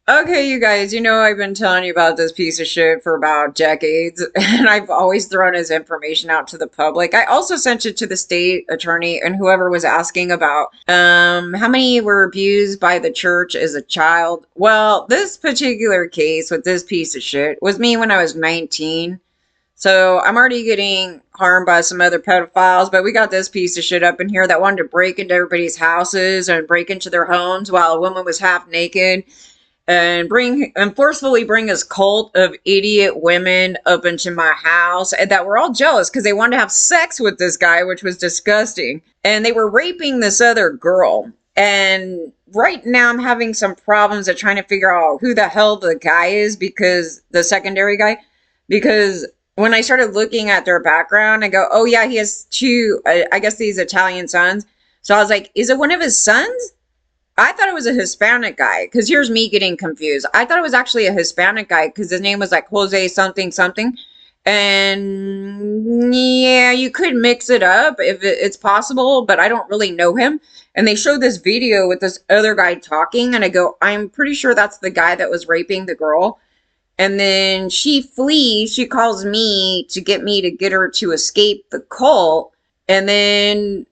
Okay, you guys, I've been telling you about this piece of shit for about decades, and I've always thrown his information out to the public. I also sent it to the state attorney and whoever was asking about how many were abused by the church as a child. Well, this particular case with this piece of shit was me when I was 19. So I'm already getting harmed by some other pedophiles, but we got this piece of shit up in here that wanted to break into everybody's houses and break into their homes while a woman was half naked and forcefully bring his cult of idiot women up into my house, and that were all jealous because they wanted to have sex with this guy, which was disgusting. And they were raping this other girl. And right now I'm having some problems at trying to figure out who the hell the guy is, because the secondary guy, because when I started looking at their background, I go, oh yeah, he has two, I guess these Italian sons. So I was like, is it one of his sons? I thought it was a Hispanic guy, because here's me getting confused. I thought it was actually a Hispanic guy because his name was like Jose something something. And yeah, you could mix it up if it's possible, but I don't really know him. And they showed this video with this other guy talking, and I go, I'm pretty sure that's the guy that was raping the girl. And then she flees. She calls me to get her to escape the cult. And then,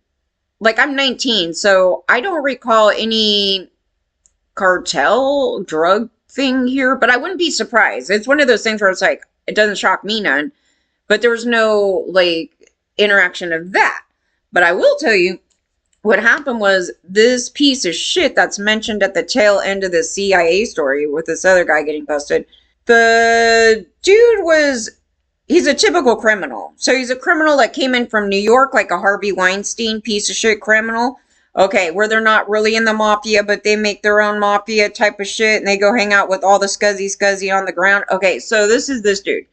like, I'm 19, so I don't recall any cartel drug thing here, but I wouldn't be surprised. It's one of those things where it's like, it doesn't shock me none, but there was no, like, interaction of that. But I will tell you, what happened was this piece of shit that's mentioned at the tail end of the CIA story with this other guy getting busted, the dude he's a typical criminal. So he's a criminal that came in from New York, like a Harvey Weinstein piece of shit criminal. Okay, where they're not really in the mafia, but they make their own mafia type of shit, and they go hang out with all the scuzzy on the ground. Okay, so this is this dude.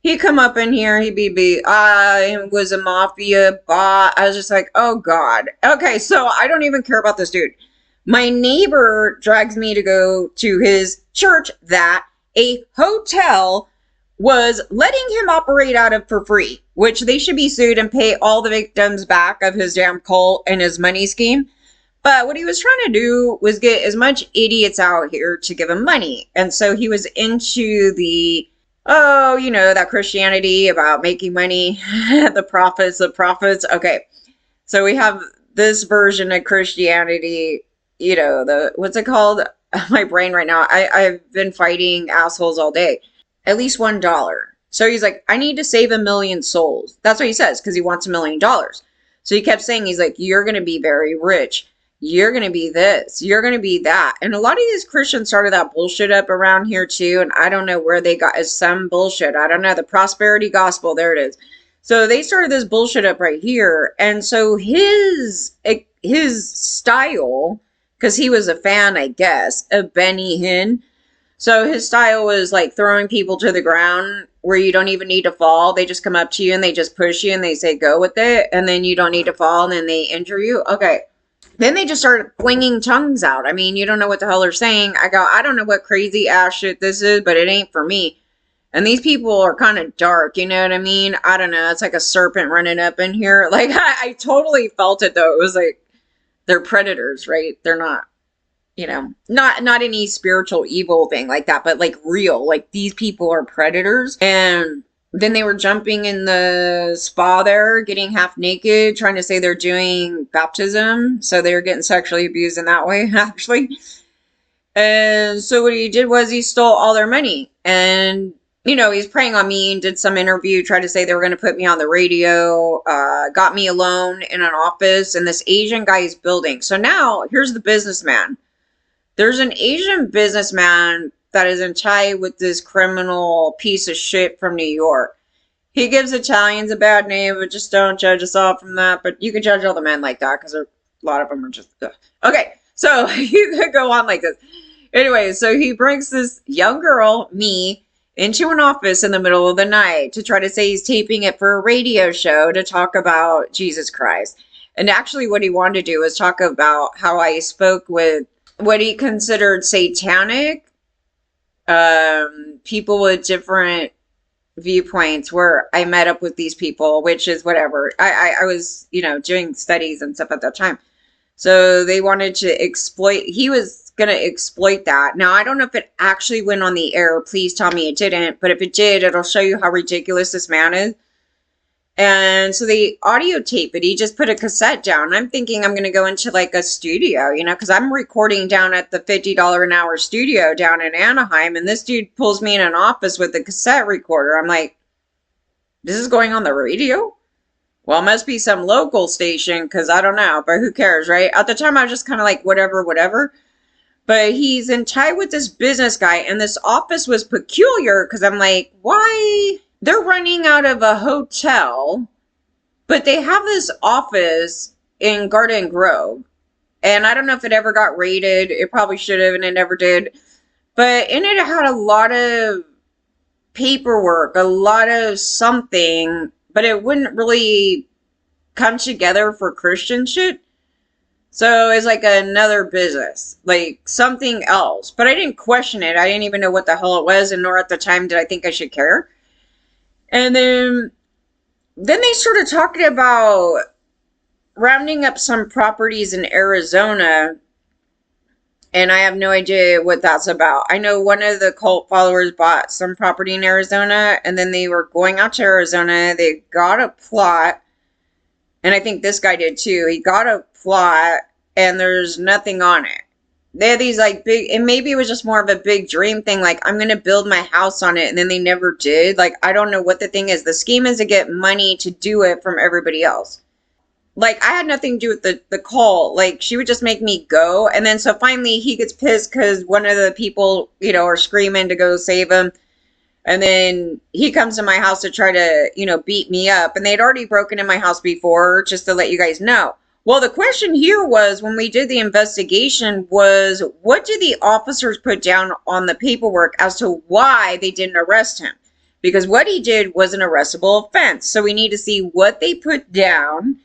He come up in here, I was a mafia boss. I was just like, oh God. Okay, so I don't even care about this dude. My neighbor drags me to go to his church that a hotel was letting him operate out of for free, which they should be sued and pay all the victims back of his damn cult and his money scheme. But what he was trying to do was get as much idiots out here to give him money. And so he was into the, that Christianity about making money, the prophets. Okay. So we have this version of Christianity, what's it called? My brain right now. I've been fighting assholes all day. At least $1. So he's like, I need to save 1 million souls. That's what he says, because he wants $1 million. So he kept saying, he's like, you're going to be very rich. You're going to be this. You're going to be that. And a lot of these Christians started that bullshit up around here too. And I don't know where they got some bullshit. I don't know. The prosperity gospel. There it is. So they started this bullshit up right here. And so his style, because he was a fan, I guess, of Benny Hinn. So his style was like throwing people to the ground where you don't even need to fall. They just come up to you and they just push you and they say, go with it. And then you don't need to fall and then they injure you. Okay. Then they just started flinging tongues out. I mean, you don't know what the hell they're saying. I go, I don't know what crazy ass shit this is, but it ain't for me. And these people are kind of dark. You know what I mean? I don't know. It's like a serpent running up in here. Like, I totally felt it though. It was like, they're predators, right? They're not. Not any spiritual evil thing like that, but like real, like these people are predators. And then they were jumping in the spa there, getting half naked, trying to say they're doing baptism. So they were getting sexually abused in that way, actually. And so what he did was he stole all their money. And, he's preying on me and did some interview, tried to say they were going to put me on the radio, got me alone in an office, and this Asian guy is building. So now here's the businessman. There's an Asian businessman that is in tie with this criminal piece of shit from New York. He gives Italians a bad name, but just don't judge us all from that. But you can judge all the men like that because a lot of them are just... Ugh. Okay, so you could go on like this. Anyway, so he brings this young girl, me, into an office in the middle of the night to try to say he's taping it for a radio show to talk about Jesus Christ. And actually what he wanted to do was talk about how I spoke with what he considered satanic people with different viewpoints, where I met up with these people, which is whatever. I was, doing studies and stuff at that time. So they wanted to exploit, he was going to exploit that. Now, I don't know if it actually went on the air. Please tell me it didn't. But if it did, it'll show you how ridiculous this man is. And so they audio tape it. He just put a cassette down. I'm thinking I'm going to go into like a studio, you know, because I'm recording down at the $50 an hour studio down in Anaheim. And this dude pulls me in an office with a cassette recorder. I'm like, this is going on the radio? Well, it must be some local station because I don't know, but who cares, right? At the time, I was just kind of like, whatever. But he's in tie with this business guy, and this office was peculiar because I'm like, why? They're running out of a hotel, but they have this office in Garden Grove. And I don't know if it ever got raided. It probably should have, and it never did. But in it had a lot of paperwork, a lot of something, but it wouldn't really come together for Christian shit. So it's like another business, like something else. But I didn't question it. I didn't even know what the hell it was, and nor at the time did I think I should care. And then they started talking about rounding up some properties in Arizona, and I have no idea what that's about. I know one of the cult followers bought some property in Arizona, and then they were going out to Arizona. They got a plot, and I think this guy did too. He got a plot, and there's nothing on it. They had these like big, and maybe it was just more of a big dream thing, like I'm going to build my house on it, and then they never did. Like, I don't know what the thing is. The scheme is to get money to do it from everybody else. Like, I had nothing to do with the call. Like, she would just make me go, and then so finally he gets pissed because one of the people, you know, are screaming to go save him, and then he comes to my house to try to, you know, beat me up, and they'd already broken in my house before, just to let you guys know. Well, the question here was, when we did the investigation, was what did the officers put down on the paperwork as to why they didn't arrest him? Because what he did was an arrestable offense. So we need to see what they put down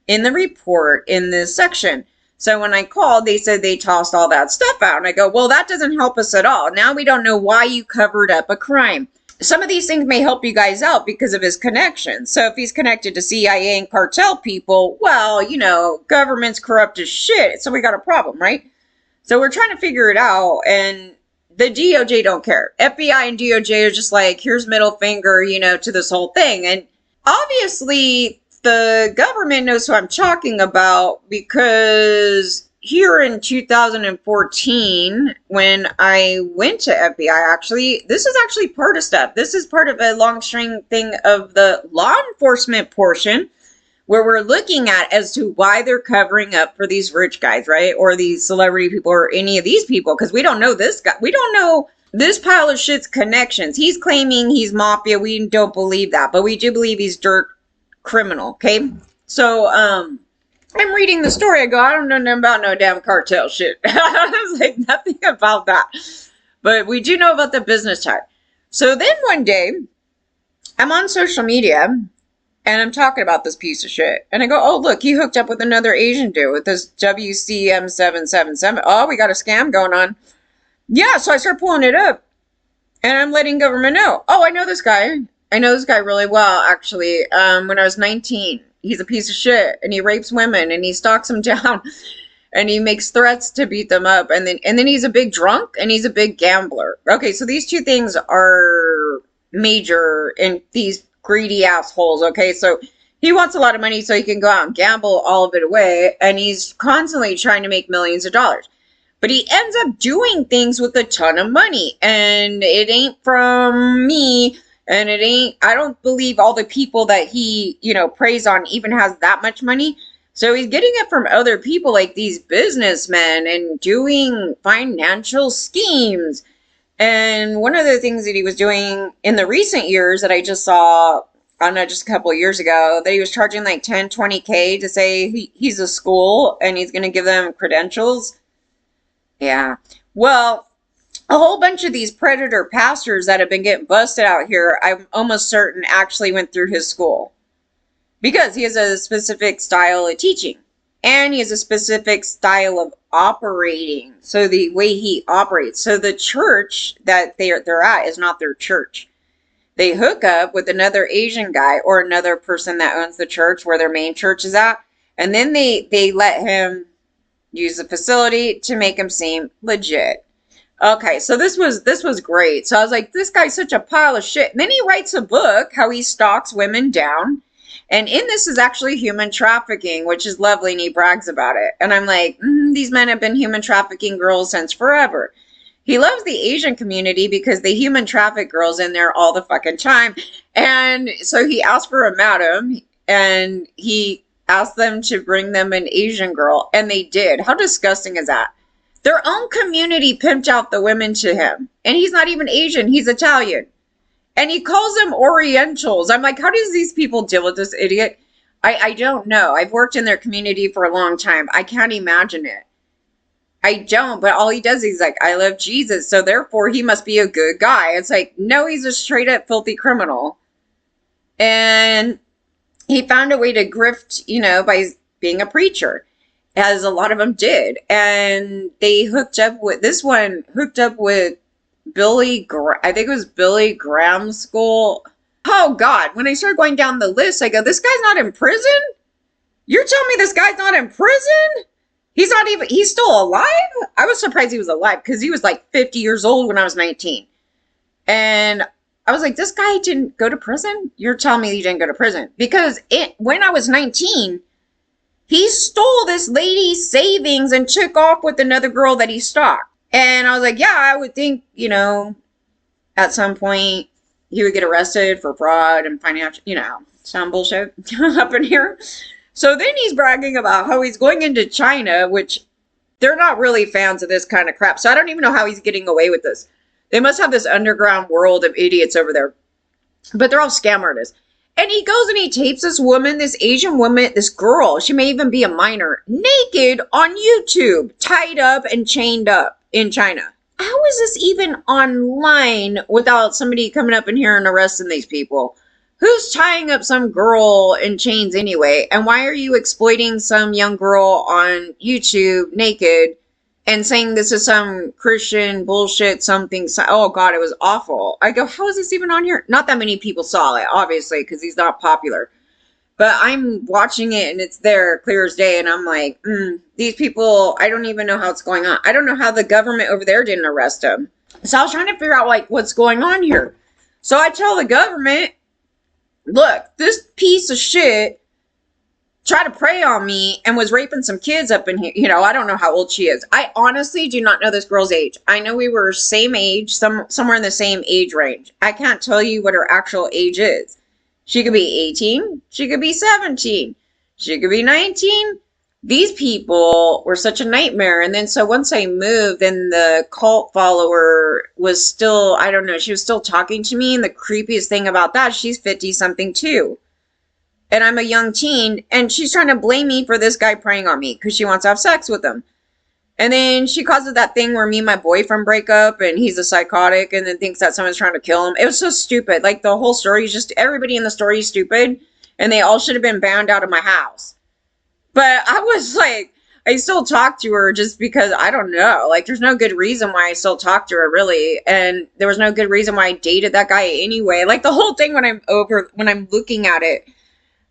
in the report in this section. So when I called, they said they tossed all that stuff out. And I go, well, that doesn't help us at all. Now we don't know why you covered up a crime. Some of these things may help you guys out because of his connections. So if he's connected to CIA and cartel people, well, you know, government's corrupt as shit. So we got a problem, right? So we're trying to figure it out. And the DOJ don't care. FBI and DOJ are just like, here's middle finger, you know, to this whole thing. And obviously the government knows who I'm talking about, because here in 2014, when I went to FBI, actually, this is actually part of stuff. This is part of a long string thing of the law enforcement portion, where we're looking at as to why they're covering up for these rich guys, right? Or these celebrity people, or any of these people, because we don't know this guy. We don't know this pile of shit's connections. He's claiming he's mafia. We don't believe that, but we do believe he's dirt criminal, okay? So, I'm reading the story. I go, I don't know nothing about no damn cartel shit. I was like, nothing about that. But we do know about the business side. So then one day, I'm on social media, and I'm talking about this piece of shit. And I go, oh, look, he hooked up with another Asian dude with this WCM777. Oh, we got a scam going on. Yeah, so I start pulling it up. And I'm letting government know. Oh, I know this guy. I know this guy really well, actually. When I was 19. He's a piece of shit, and he rapes women, and he stalks them down, and he makes threats to beat them up, and then he's a big drunk, and he's a big gambler. Okay, so these two things are major in these greedy assholes. Okay, so he wants a lot of money so he can go out and gamble all of it away, and he's constantly trying to make millions of dollars. But he ends up doing things with a ton of money, and it ain't from me. And it ain't, I don't believe all the people that he, you know, preys on even has that much money. So he's getting it from other people, like these businessmen, and doing financial schemes. And one of the things that he was doing in the recent years that I just saw, I don't know, just a couple of years ago, that he was charging like 10, 20K to say he's a school and he's going to give them credentials. Yeah. Well, a whole bunch of these predator pastors that have been getting busted out here, I'm almost certain actually went through his school, because he has a specific style of teaching, and he has a specific style of operating. So the way he operates, so the church that they're at is not their church. They hook up with another Asian guy or another person that owns the church where their main church is at, and then they let him Use the facility to make him seem legit. Okay, so this was great. So I was like, this guy's such a pile of shit. And then he writes a book how he stalks women down. And in this is actually human trafficking, which is lovely, and he brags about it. And I'm like, these men have been human trafficking girls since forever. He loves the Asian community because they human traffic girls in there all the fucking time. And so he asked for a madam, and he asked them to bring them an Asian girl, and they did. How disgusting is that? Their own community pimped out the women to him. And he's not even Asian, he's Italian. And he calls them Orientals. I'm like, how does these people deal with this idiot? I don't know. I've worked in their community for a long time. I can't imagine it. I don't, but all he does, he's like, I love Jesus, so therefore he must be a good guy. It's like, no, he's a straight up filthy criminal. And he found a way to grift, by being a preacher, as a lot of them did. And they hooked up with, this one hooked up with I think it was Billy Graham's school. Oh God, when I started going down the list, I go, this guy's not in prison? You're telling me this guy's not in prison? He's still alive? I was surprised he was alive because he was like 50 years old when I was 19. And I was like, this guy didn't go to prison? You're telling me he didn't go to prison? Because when I was 19, he stole this lady's savings and took off with another girl that he stalked. And I was like, yeah, I would think, at some point he would get arrested for fraud and financial, some bullshit up in here. So then he's bragging about how he's going into China, which they're not really fans of this kind of crap. So I don't even know how he's getting away with this. They must have this underground world of idiots over there. But they're all scam artists. And he goes and he tapes this woman, this Asian woman, this girl, she may even be a minor, naked on YouTube, tied up and chained up in China. How is this even online without somebody coming up in here and arresting these people? Who's tying up some girl in chains anyway? And why are you exploiting some young girl on YouTube naked and saying this is some Christian bullshit, something? Oh God, it was awful. I go, how is this even on here? Not that many people saw it, obviously, because he's not popular. But I'm watching it and it's there clear as day. And I'm like, these people, I don't even know how it's going on. I don't know how the government over there didn't arrest him. So I was trying to figure out what's going on here. So I tell the government, look, this piece of shit tried to prey on me and was raping some kids up in here. I don't know how old she is. I honestly do not know this girl's age. I know we were same age, somewhere in the same age range. I can't tell you what her actual age is. She could be 18. She could be 17. She could be 19. These people were such a nightmare. And then so once I moved, then the cult follower was still, I don't know, she was still talking to me. And the creepiest thing about that, she's 50 something too. And I'm a young teen, and she's trying to blame me for this guy preying on me because she wants to have sex with him. And then she causes that thing where me and my boyfriend break up, and he's a psychotic, and then thinks that someone's trying to kill him. It was so stupid. Like, the whole story is just, everybody in the story is stupid, and they all should have been banned out of my house. But I was like, I still talk to her just because, I don't know. Like, there's no good reason why I still talk to her, really. And there was no good reason why I dated that guy anyway. Like, the whole thing when I'm looking at it,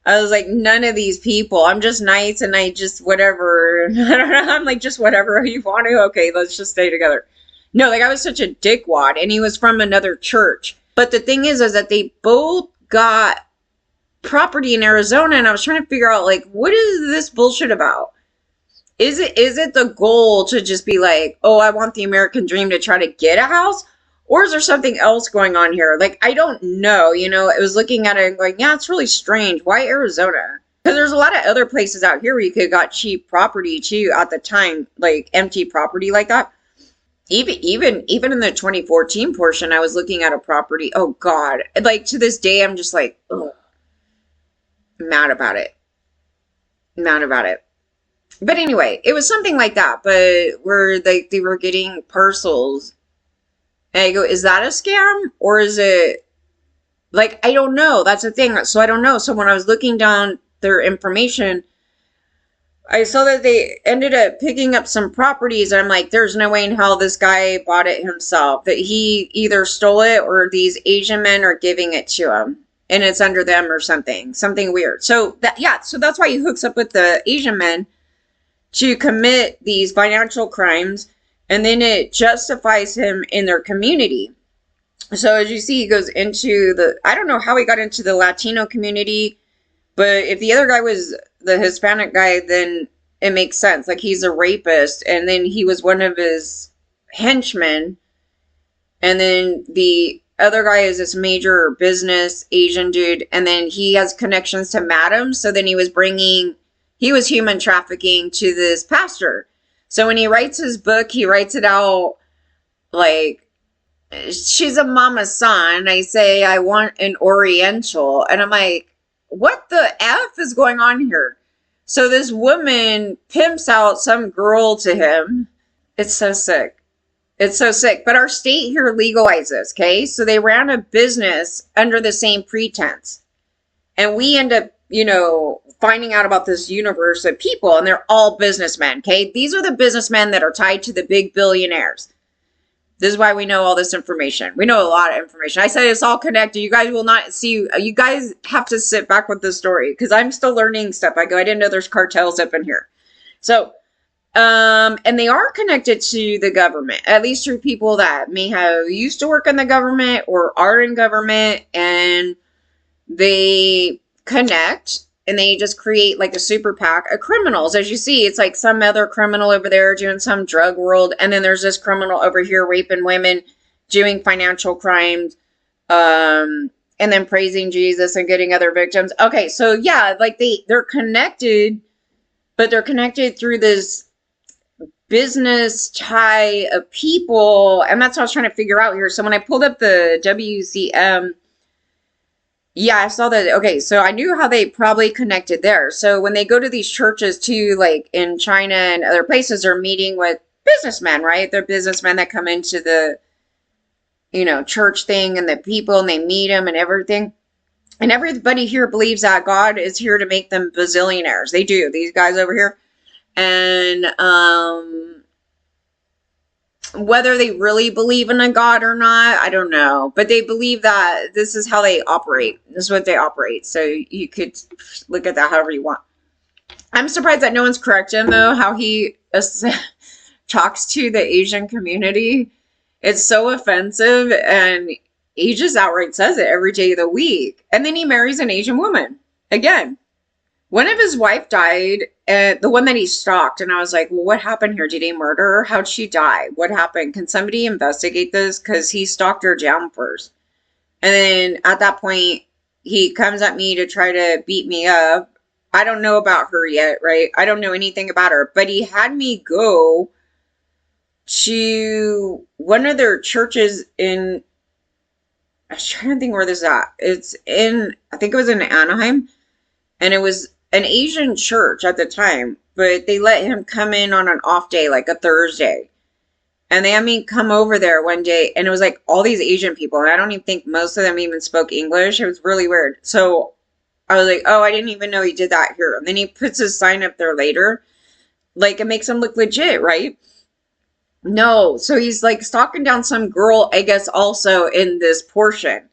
I was like, none of these people. I'm just nice and I just whatever. I don't know. I'm like, just whatever you want to. Okay, let's just stay together. No, like I was such a dickwad, and he was from another church. But the thing is that they both got property in Arizona, and I was trying to figure out what is this bullshit about? Is it the goal to just be like, oh, I want the American dream to try to get a house? Or is there something else going on here? I don't know. I was looking at it like, yeah, it's really strange. Why Arizona? Because there's a lot of other places out here where you could have got cheap property too at the time, like empty property like that. Even in the 2014 portion, I was looking at a property. Oh God. To this day, I'm just like, ugh. Mad about it. But anyway, it was something like that. But where they were getting parcels. And I go, is that a scam? Or is it, I don't know. That's the thing. So I don't know. So when I was looking down their information, I saw that they ended up picking up some properties. And I'm like, there's no way in hell this guy bought it himself. That he either stole it or these Asian men are giving it to him. And it's under them or something weird. So that's why he hooks up with the Asian men to commit these financial crimes, and then it justifies him in their community. So as you see, he goes into I don't know how he got into the Latino community, but if the other guy was the Hispanic guy, then it makes sense. Like, he's a rapist, and then he was one of his henchmen, and then the other guy is this major business Asian dude, and then he has connections to Madam, so then he was human trafficking to this pastor. So when he writes his book, he writes it out like, she's a mama's son. I say, I want an Oriental. And I'm like, what the F is going on here? So this woman pimps out some girl to him. It's so sick. It's so sick. But our state here legalizes, okay? So they ran a business under the same pretense. And we end up, finding out about this universe of people, and they're all businessmen, okay? These are the businessmen that are tied to the big billionaires. This is why we know all this information. We know a lot of information. I said it's all connected. You guys will not see. You guys have to sit back with this story because I'm still learning stuff. I didn't know there's cartels up in here. So, and they are connected to the government, at least through people that may have used to work in the government or are in government, and they connect. And they just create like a super PAC of criminals. As you see, it's like some other criminal over there doing some drug world. And then there's this criminal over here raping women, doing financial crimes, and then praising Jesus and getting other victims. Okay, so yeah, like they're connected, but they're connected through this business tie of people. And that's what I was trying to figure out here. So when I pulled up the WCM, yeah, I saw that. Okay, so I knew how they probably connected there. So when they go to these churches too, like in China and other places, they're meeting with businessmen, right? They're businessmen that come into the, church thing and the people, and they meet them and everything. And everybody here believes that God is here to make them bazillionaires. They do, these guys over here. And whether they really believe in a God or not, I don't know. But they believe that this is how they operate. This is what they operate. So you could look at that however you want. I'm surprised that no one's corrected him, though, how he talks to the Asian community. It's so offensive, and he just outright says it every day of the week. And then he marries an Asian woman. Again, one of his wife died, the one that he stalked, and I was like, well, what happened here? Did he murder her? How'd she die? What happened? Can somebody investigate this? Because he stalked her down first. And then at that point, he comes at me to try to beat me up. I don't know about her yet, right? I don't know anything about her. But he had me go to one of their churches in, I was trying to think where this is at. It's in, I think it was in Anaheim. And it was an Asian church at the time, but they let him come in on an off day, like a Thursday. And they had me come over there one day, and it was like all these Asian people, and I don't even think most of them even spoke English. It was really weird. So I was like, oh, I didn't even know he did that here. And then he puts his sign up there later. Like, it makes him look legit, right? No. So he's like stalking down some girl, I guess, also in this portion.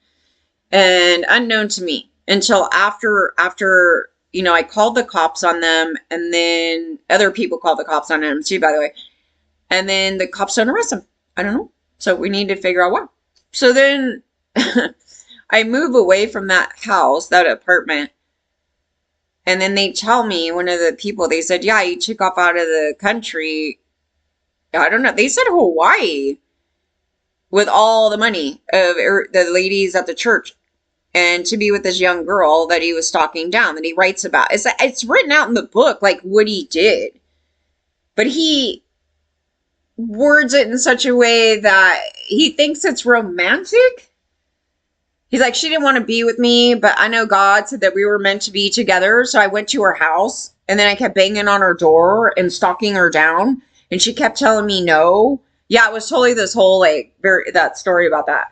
And unknown to me until after I called the cops on them, and then other people called the cops on him too, by the way. And then the cops don't arrest him. I don't know. So we need to figure out why. So then I move away from that house, that apartment. And then they tell me, one of the people, they said, yeah, he took off out of the country. I don't know. They said Hawaii with all the money of the ladies at the church. And to be with this young girl that he was stalking down, that he writes about. It's written out in the book, like what he did. But he words it in such a way that he thinks it's romantic. He's like, she didn't want to be with me, but I know God said that we were meant to be together. So I went to her house, and then I kept banging on her door and stalking her down. And she kept telling me no. Yeah, it was totally this whole, that story about that.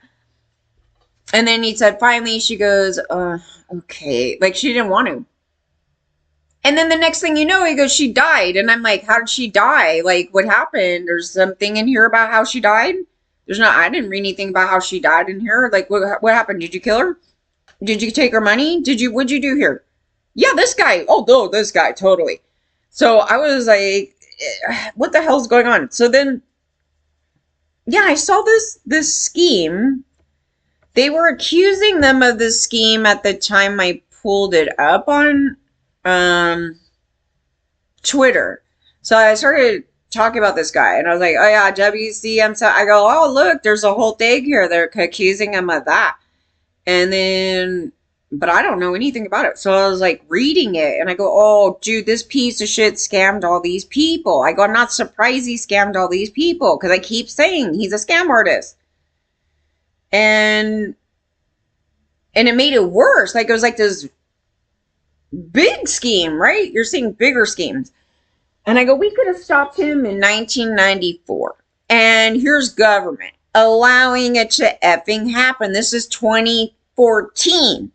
And then he said, finally, she goes, okay. Like, she didn't want to. And then the next thing you know, he goes, she died. And I'm like, how did she die? Like, what happened? There's something in here about how she died? I didn't read anything about how she died in here. Like, what happened? Did you kill her? Did you take her money? What'd you do here? Yeah, this guy. Oh, no, this guy, totally. So I was like, what the hell's going on? So then, yeah, I saw this scheme. They were accusing them of this scheme at the time I pulled it up on Twitter. So I started talking about this guy, and I was like, oh yeah, WCM. So I go, oh look, there's a whole thing here. They're accusing him of that. And then, but I don't know anything about it. So I was like reading it, and I go, oh dude, this piece of shit scammed all these people. I go, I'm not surprised he scammed all these people, because I keep saying he's a scam artist. And it made it worse. Like, it was like this big scheme, right? You're seeing bigger schemes. And I go, we could have stopped him in 1994. And here's government allowing it to effing happen. This is 2014.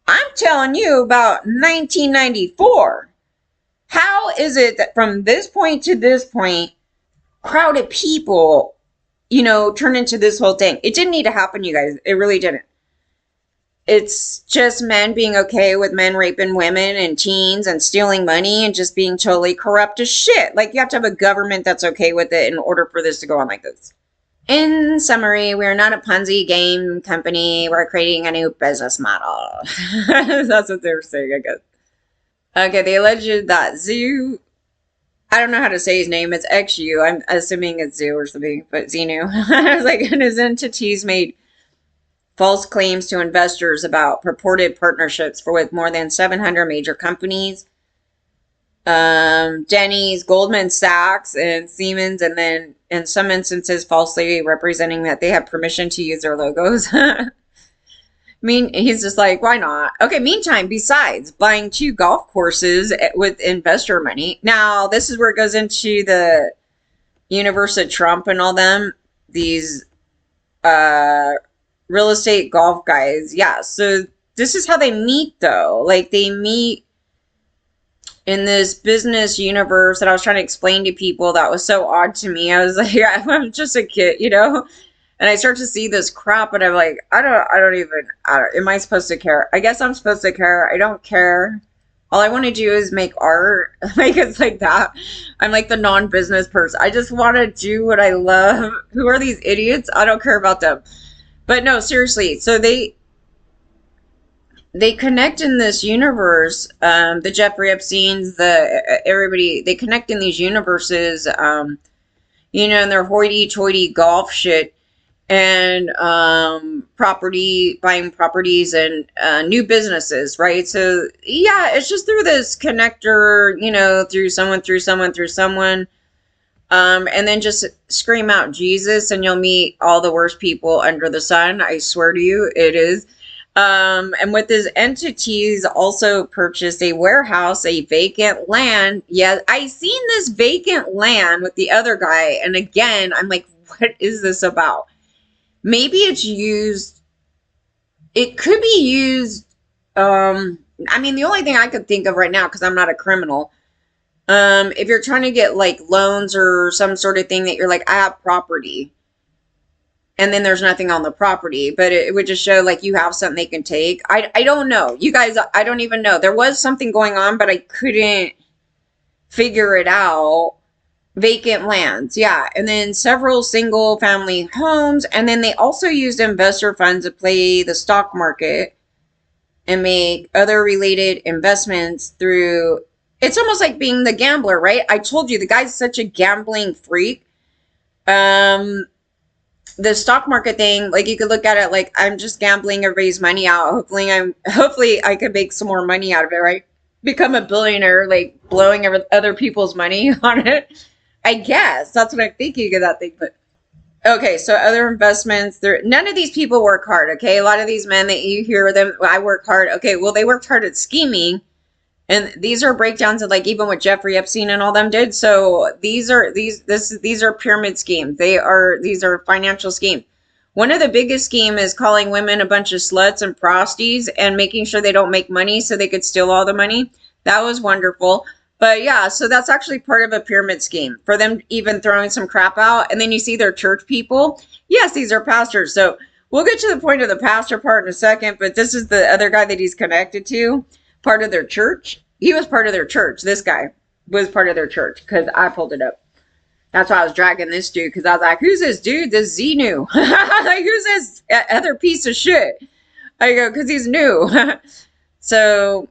I'm telling you about 1994. How is it that from this point to this point, crowded people, turn into this whole thing? It didn't need to happen, you guys. It really didn't. It's just men being okay with men raping women and teens and stealing money and just being totally corrupt as shit. Like, you have to have a government that's okay with it in order for this to go on like this. In summary, we're not a Ponzi game company. We're creating a new business model. That's what they were saying, I guess. Okay, they alleged that Zoo, I don't know how to say his name. It's XU. I'm assuming it's Zoo or something, but Xenu. I was like, and his entities made false claims to investors about purported partnerships with more than 700 major companies. Denny's, Goldman Sachs, and Siemens, and then in some instances falsely representing that they have permission to use their logos. I mean, he's just like, why not? Okay, meantime, besides buying 2 golf courses with investor money. Now, this is where it goes into the universe of Trump and all them. These real estate golf guys. Yeah, so this is how they meet, though. Like, they meet in this business universe that I was trying to explain to people that was so odd to me. I was like, yeah, I'm just a kid, And I start to see this crap, and I'm like, I don't even, am I supposed to care? I guess I'm supposed to care. I don't care. All I want to do is make art. Like, it's like that. I'm like the non-business person. I just want to do what I love. Who are these idiots? I don't care about them. But no, seriously. So they connect in this universe. The Jeffrey Epsteins, everybody, they connect in these universes, and their hoity-toity golf shit, and buying properties and new businesses, right? So yeah, it's just through this connector, through someone, and then just scream out Jesus, and you'll meet all the worst people under the sun. I swear to you, it is. And with his entities also purchased a warehouse, a vacant land. Yeah, I seen this vacant land with the other guy, and again, I'm like, what is this about? Maybe it's used, it could be used, I mean, the only thing I could think of right now, because I'm not a criminal, if you're trying to get like loans or some sort of thing that you're like, I have property, and then there's nothing on the property, but it would just show like you have something they can take. I don't know. You guys, I don't even know. There was something going on, but I couldn't figure it out. Vacant lands, yeah. And then several single family homes. And then they also used investor funds to play the stock market and make other related investments through. It's almost like being the gambler, right? I told you the guy's such a gambling freak. The stock market thing, like, you could look at it like, I'm just gambling and raise money out. Hopefully I could make some more money out of it, right? Become a billionaire, like blowing other people's money on it. I guess that's what I'm thinking of that thing. But okay, so other investments, none of these people work hard. Okay, a lot of these men that you hear them, I work hard. Okay, well, they worked hard at scheming, and these are breakdowns of like even what Jeffrey Epstein and all them did. So these are pyramid schemes. These are financial schemes. One of the biggest scheme is calling women a bunch of sluts and prosties and making sure they don't make money so they could steal all the money. That was wonderful. But yeah, so that's actually part of a pyramid scheme for them even throwing some crap out. And then you see their church people. Yes, these are pastors. So we'll get to the point of the pastor part in a second. But this is the other guy that he's connected to, part of their church. He was part of their church, this guy. was part of their church because I pulled it up. That's why I was dragging this dude because I was like, who's this dude? This Xenu. Like, who's this other piece of shit? I go, because he's new. So,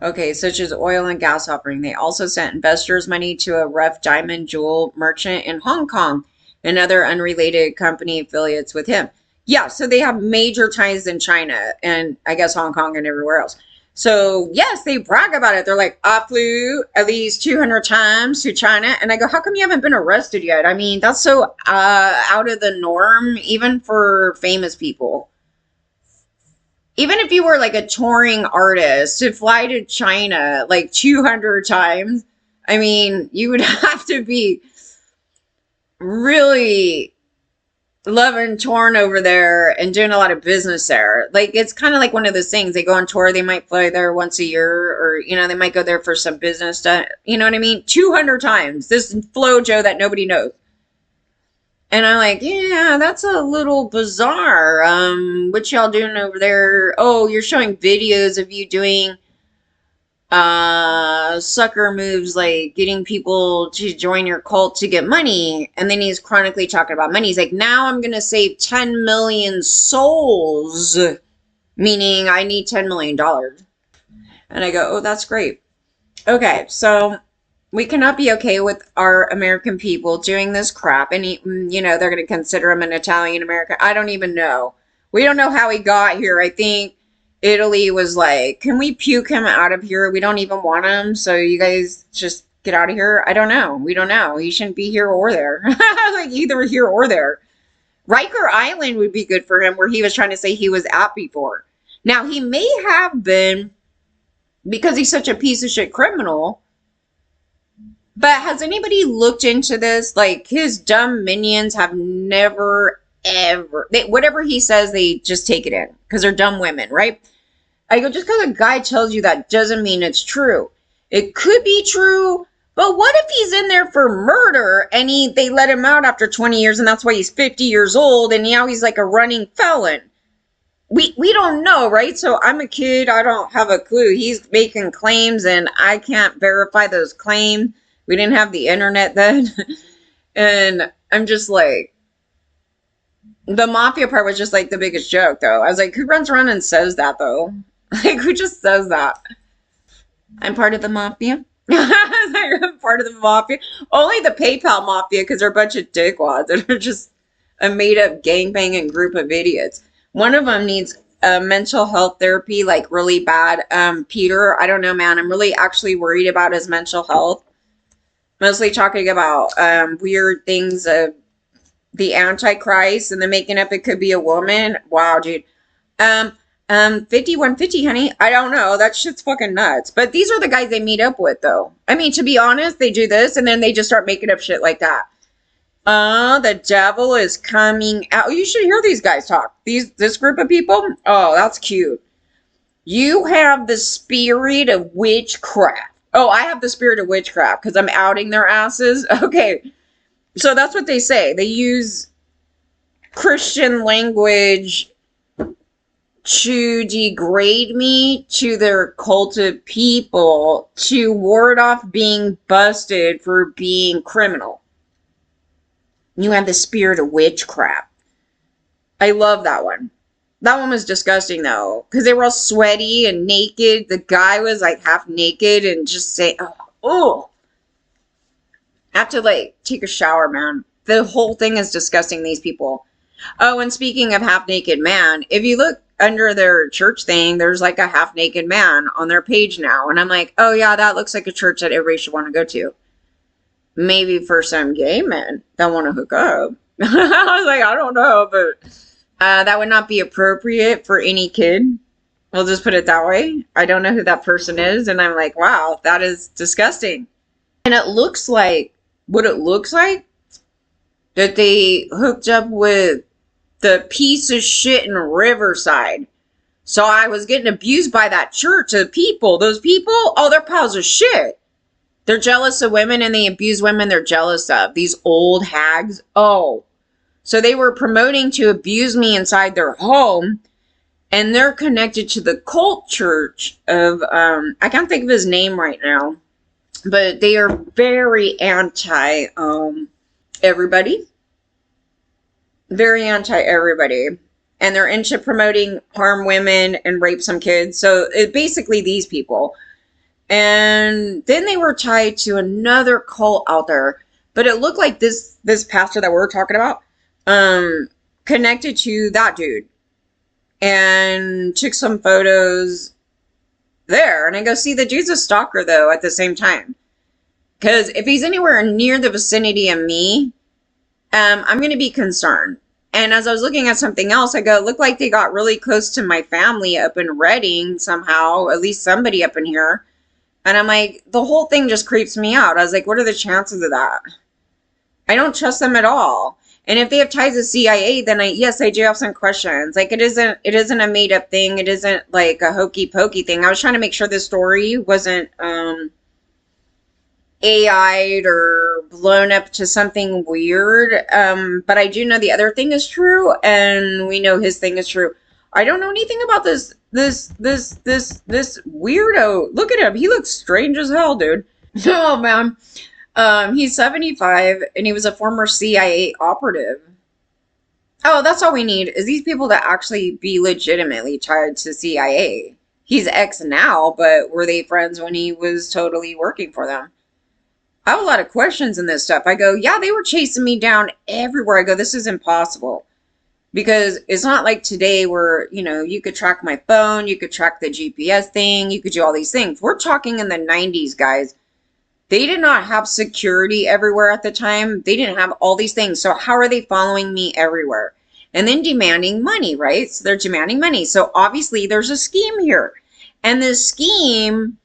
okay, such as oil and gas offering. They also sent investors money to a rough diamond jewel merchant in Hong Kong and other unrelated company affiliates with him. Yeah, so they have major ties in China and I guess Hong Kong and everywhere else. So, yes, they brag about it. They're like, I flew at least 200 times to China. And I go, how come you haven't been arrested yet? I mean, that's so out of the norm, even for famous people. Even if you were like a touring artist to fly to China like 200 times, I mean, you would have to be really loving torn over there and doing a lot of business there. Like, it's kind of like one of those things. They go on tour, they might fly there once a year, or, you know, they might go there for some business stuff. You know what I mean? 200 times. This Flojo that nobody knows. And I'm like, yeah, that's a little bizarre. What y'all doing over there? Oh, you're showing videos of you doing sucker moves, like getting people to join your cult to get money. And then he's chronically talking about money. He's like, now I'm gonna save 10 million souls, meaning I need $10 million. And I go, oh, that's great. Okay, so we cannot be okay with our American people doing this crap. And you know, they're going to consider him an Italian American. I don't even know. We don't know how he got here. I think Italy was like, can we puke him out of here? We don't even want him. So you guys just get out of here. I don't know. We don't know. He shouldn't be here or there. Like, either here or there. Riker Island would be good for him, where he was trying to say he was at before. Now, he may have been, because he's such a piece of shit criminal. But has anybody looked into this? Like, his dumb minions have never, ever, whatever he says, they just take it in because they're dumb women, right? I go, just because a guy tells you that doesn't mean it's true. It could be true, but what if he's in there for murder and they let him out after 20 years and that's why he's 50 years old and now he's like a running felon? We don't know, right? So I'm a kid. I don't have a clue. He's making claims and I can't verify those claims. We didn't have the internet then. And I'm just like, the mafia part was just like the biggest joke, though. I was like, who runs around and says that, though? Like, who just says that? I'm part of the mafia. I'm part of the mafia. Only the PayPal mafia, because they're a bunch of dickwads that are just a made-up gangbanging group of idiots. One of them needs mental health therapy, like really bad. Peter, I don't know, man. I'm really actually worried about his mental health. Mostly talking about weird things of the Antichrist and then making up it could be a woman. Wow, dude. 5150, honey. I don't know. That shit's fucking nuts. But these are the guys they meet up with, though. I mean, to be honest, they do this and then they just start making up shit like that. The devil is coming out. You should hear these guys talk. This group of people. Oh, that's cute. You have the spirit of witchcraft. Oh, I have the spirit of witchcraft because I'm outing their asses. Okay. So that's what they say. They use Christian language to degrade me to their cult of people to ward off being busted for being criminal. You have the spirit of witchcraft. I love that one. That one was disgusting, though, because they were all sweaty and naked. The guy was, like, half naked and just say, oh. I have to, like, take a shower, man. The whole thing is disgusting, these people. Oh, and speaking of half-naked man, if you look under their church thing, there's, like, a half-naked man on their page now. And I'm like, oh, yeah, that looks like a church that everybody should want to go to. Maybe for some gay men that want to hook up. I was like, I don't know, but... that would not be appropriate for any kid. We'll just put it that way. I don't know who that person is. And I'm like, wow, that is disgusting. And it looks like, what it looks like, that they hooked up with the piece of shit in Riverside. So I was getting abused by that church of people. Those people, oh, they're piles of shit. They're jealous of women and they abuse women they're jealous of. These old hags. Oh. So they were promoting to abuse me inside their home, and they're connected to the cult church of, I can't think of his name right now. but they are very anti everybody. Very anti everybody. And they're into promoting harm women and rape some kids. So it basically these people. And then they were tied to another cult out there. But it looked like this pastor that we're talking about connected to that dude. And took some photos there. And I go, see, the dude's a stalker, though, at the same time. Because if he's anywhere near the vicinity of me, I'm going to be concerned. And as I was looking at something else, I go, look like they got really close to my family up in Redding somehow, at least somebody up in here. And I'm like, the whole thing just creeps me out. I was like, what are the chances of that? I don't trust them at all. And if they have ties to CIA, then yes, I do have some questions. Like, it isn't a made up thing. It isn't like a hokey pokey thing. I was trying to make sure this story wasn't AI'd or blown up to something weird. But I do know the other thing is true, and we know his thing is true. I don't know anything about this weirdo. Look at him. He looks strange as hell, dude. Oh, man. He's 75, and he was a former CIA operative. Oh, that's all we need, is these people to actually be legitimately tied to CIA. He's ex now, but were they friends when he was totally working for them? I have a lot of questions in this stuff. I go, yeah, they were chasing me down everywhere. I go, this is impossible. Because it's not like today where, you could track my phone, you could track the GPS thing, you could do all these things. We're talking in the 90s, guys. They did not have security everywhere at the time. They didn't have all these things. So how are they following me everywhere? And then demanding money, right? So they're demanding money. So obviously there's a scheme here. And the scheme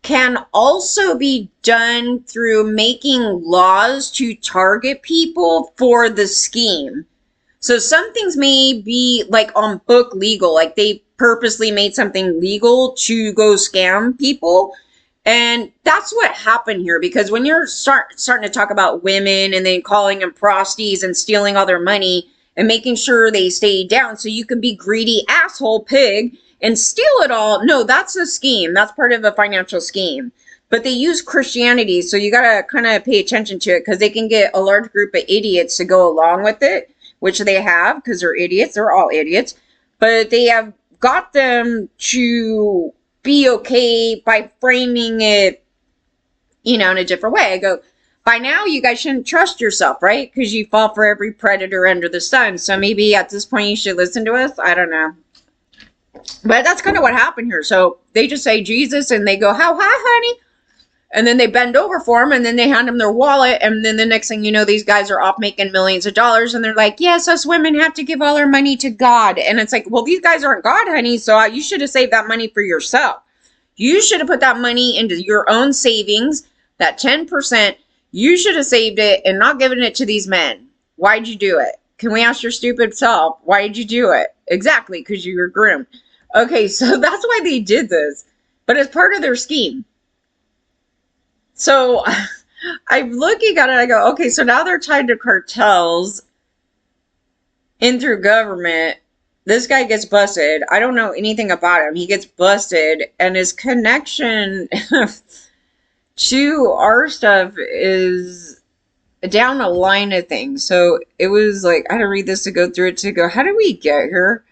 can also be done through making laws to target people for the scheme. So some things may be like on book legal, like they purposely made something legal to go scam people. And that's what happened here, because when you're starting to talk about women and then calling them prosties and stealing all their money and making sure they stay down so you can be greedy asshole pig and steal it all. No, that's a scheme. That's part of a financial scheme. But they use Christianity, so you got to kind of pay attention to it, because they can get a large group of idiots to go along with it, which they have, because they're idiots. They're all idiots. But they have got them to be okay by framing it, in a different way. I go, by now you guys shouldn't trust yourself, right? Because you fall for every predator under the sun. So maybe at this point you should listen to us. I don't know. But that's kind of what happened here. So they just say Jesus and they go, how high, honey? And then they bend over for him and then they hand him their wallet. And then the next thing you know, these guys are off making millions of dollars. And they're like, yes, us women have to give all our money to God. And it's like, well, these guys aren't God, honey. So you should have saved that money for yourself. You should have put that money into your own savings, that 10%. You should have saved it and not given it to these men. Why'd you do it? Can we ask your stupid self? Why did you do it? Exactly, because you were groomed. Okay, so that's why they did this. But it's part of their scheme. So I'm looking at it, I go, okay, so now they're tied to cartels in through government. This guy gets busted. I don't know anything about him. He gets busted, and his connection to our stuff is down a line of things. So it was like, I had to read this to go through it to go, how did we get here?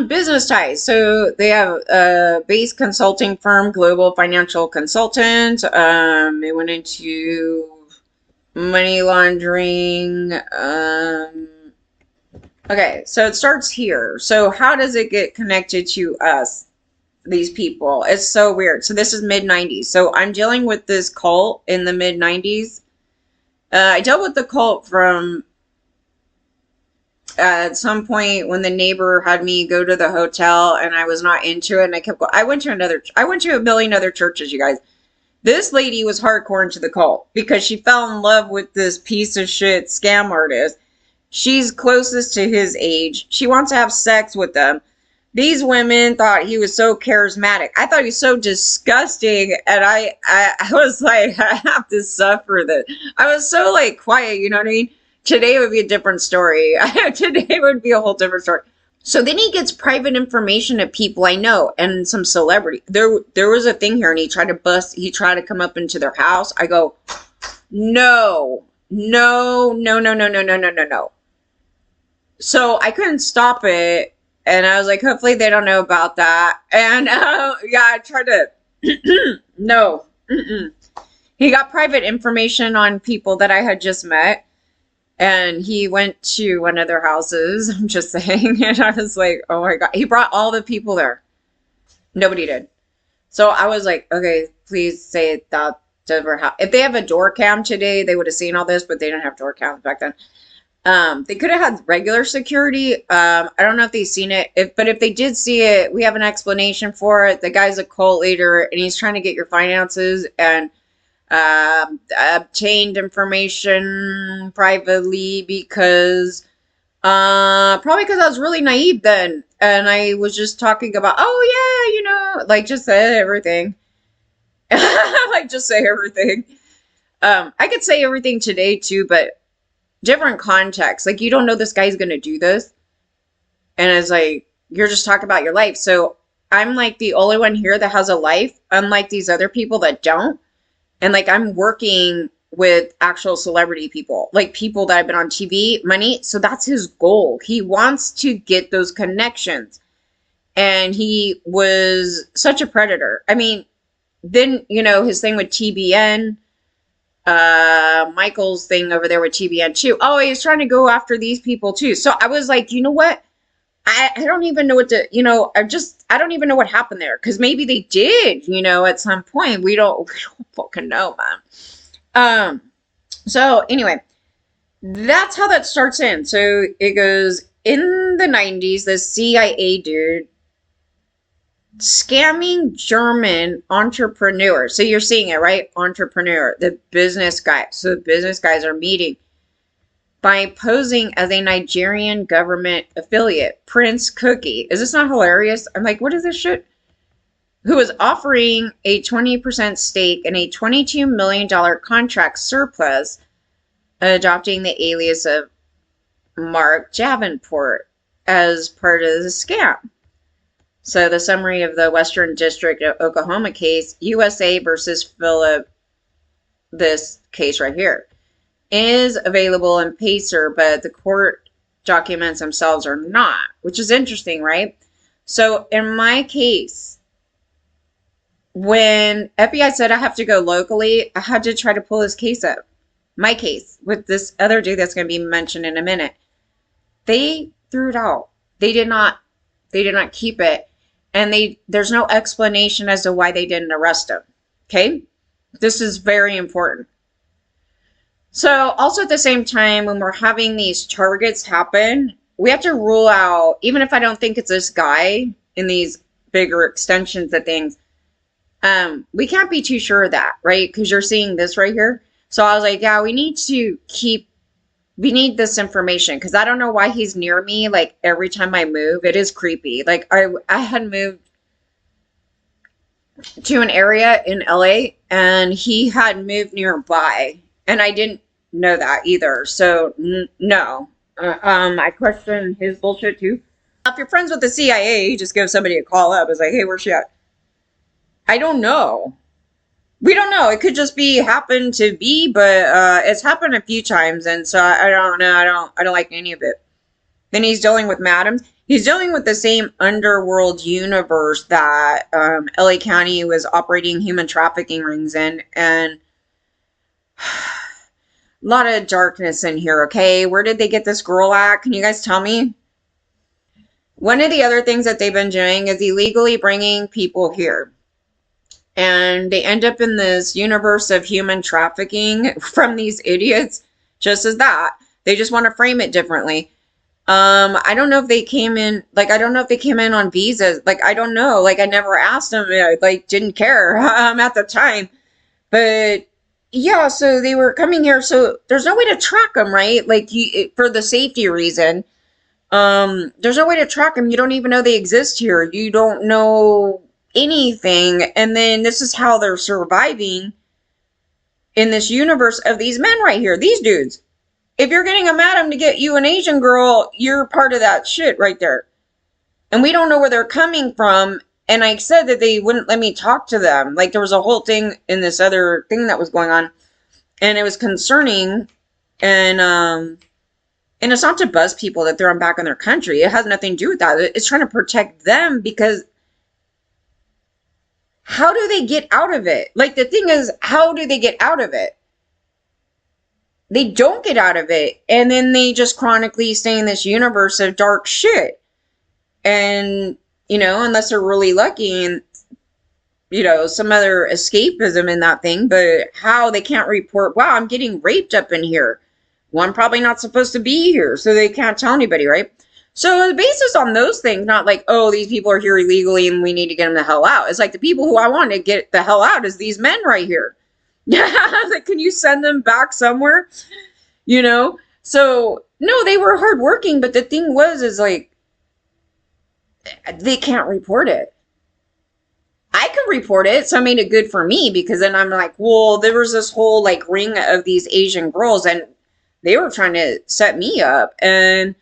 Business ties. So they have a base consulting firm, global financial consultant. They went into money laundering. Okay, so it starts here. So how does it get connected to us, these people? It's so weird. So this is mid-90s. So I'm dealing with this cult in the mid-90s. I dealt with the cult from at some point when the neighbor had me go to the hotel and I was not into it, and I kept going. I went to a million other churches, you guys. This lady was hardcore into the cult because she fell in love with this piece of shit scam artist. She's closest to his age. She wants to have sex with them. These women thought he was so charismatic. I thought he was so disgusting, and I was like, I have to suffer this. I was so like quiet, you know what I mean? Today would be a different story. Today would be a whole different story. So then he gets private information of people I know and some celebrity. There was a thing here, and he tried to come up into their house. I go, no, no, no, no, no, no, no, no, no, no. So I couldn't stop it, and I was like, hopefully they don't know about that. And yeah, I tried to, no. Mm-mm. He got private information on people that I had just met. And he went to one of their houses, I'm just saying, and I was like, oh my God. He brought all the people there. Nobody did. So I was like, okay, please say that never happened. If they have a door cam today, they would have seen all this, but they didn't have door cams back then. They could have had regular security. I don't know if they've seen it, but if they did see it, we have an explanation for it. The guy's a cult leader, and he's trying to get your finances and obtained information privately because probably because I was really naive then, and I was just talking about, oh yeah, like just say everything. Like just say everything. I could say everything today too, but different context. Like, you don't know this guy's gonna do this, and it's like you're just talking about your life. So I'm like the only one here that has a life, unlike these other people that don't. And like, I'm working with actual celebrity people, like people that have been on TV, money. So that's his goal. He wants to get those connections. And he was such a predator. I mean, then, his thing with TBN, Michael's thing over there with TBN too. Oh, he's trying to go after these people too. So I was like, you know what? I don't even know what to, I don't even know what happened there. Cause maybe they did, at some point. We don't fucking know, man. So anyway, that's how that starts in. So it goes in the 90s, the CIA dude scamming German entrepreneurs. So you're seeing it, right? Entrepreneur, the business guy. So the business guys are meeting by posing as a Nigerian government affiliate, Prince Cookie. Is this not hilarious? I'm like, what is this shit? Who was offering a 20% stake in a $22 million contract surplus, adopting the alias of Mark Davenport as part of the scam. So the summary of the Western District of Oklahoma case, USA versus Philip, this case right here, is available in Pacer, but the court documents themselves are not, which is interesting, right? So in my case, when FBI said I have to go locally, I had to try to pull this case up. My case with this other dude that's going to be mentioned in a minute. They threw it out. They did not keep it. And there's no explanation as to why they didn't arrest him. Okay? This is very important. So also at the same time, when we're having these targets happen, we have to rule out, even if I don't think it's this guy in these bigger extensions of things, we can't be too sure of that, right? Because you're seeing this right here. So I was like, yeah, we need this information, because I don't know why he's near me. Like, every time I move, it is creepy. Like, I had moved to an area in LA, and he had moved nearby, and I didn't know that either. So no, I question his bullshit too. If you're friends with the CIA, you just give somebody a call up. It's like, hey, where's she at? I don't know. We don't know. It could just be happen to be, but it's happened a few times, and so I don't know. I don't like any of it. Then he's dealing with madams. He's dealing with the same underworld universe that LA County was operating human trafficking rings in, and a lot of darkness in here, okay? Where did they get this girl at? Can you guys tell me? One of the other things that they've been doing is illegally bringing people here. And they end up in this universe of human trafficking from these idiots, just as that. They just want to frame it differently. I don't know if they came in, like, I don't know if they came in on visas. Like, I don't know. Like, I never asked them. I, like, didn't care at the time. But, yeah, so they were coming here. So there's no way to track them, right? Like, for the safety reason. There's no way to track them. You don't even know they exist here. You don't know anything. And then this is how they're surviving in this universe of these men right here. These dudes. If you're getting a madam to get you an Asian girl, you're part of that shit right there. And we don't know where they're coming from. And I said that they wouldn't let me talk to them. Like there was a whole thing in this other thing that was going on, and it was concerning. And it's not to buzz people that they're back in their country. It has nothing to do with that. It's trying to protect them, because how do they get out of it? Like the thing is, how do they get out of it? They don't get out of it. And then they just chronically stay in this universe of dark shit. And, unless they're really lucky and, some other escapism in that thing, but how they can't report, wow, I'm getting raped up in here. Well, I'm probably not supposed to be here, so they can't tell anybody, right? So the basis on those things, not like, oh, these people are here illegally and we need to get them the hell out. It's like the people who I want to get the hell out is these men right here. Like, can you send them back somewhere? So no, they were hardworking, but the thing is like, they can't report it. I could report it, so I made it good for me, because then I'm like, well, there was this whole like ring of these Asian girls, and they were trying to set me up, and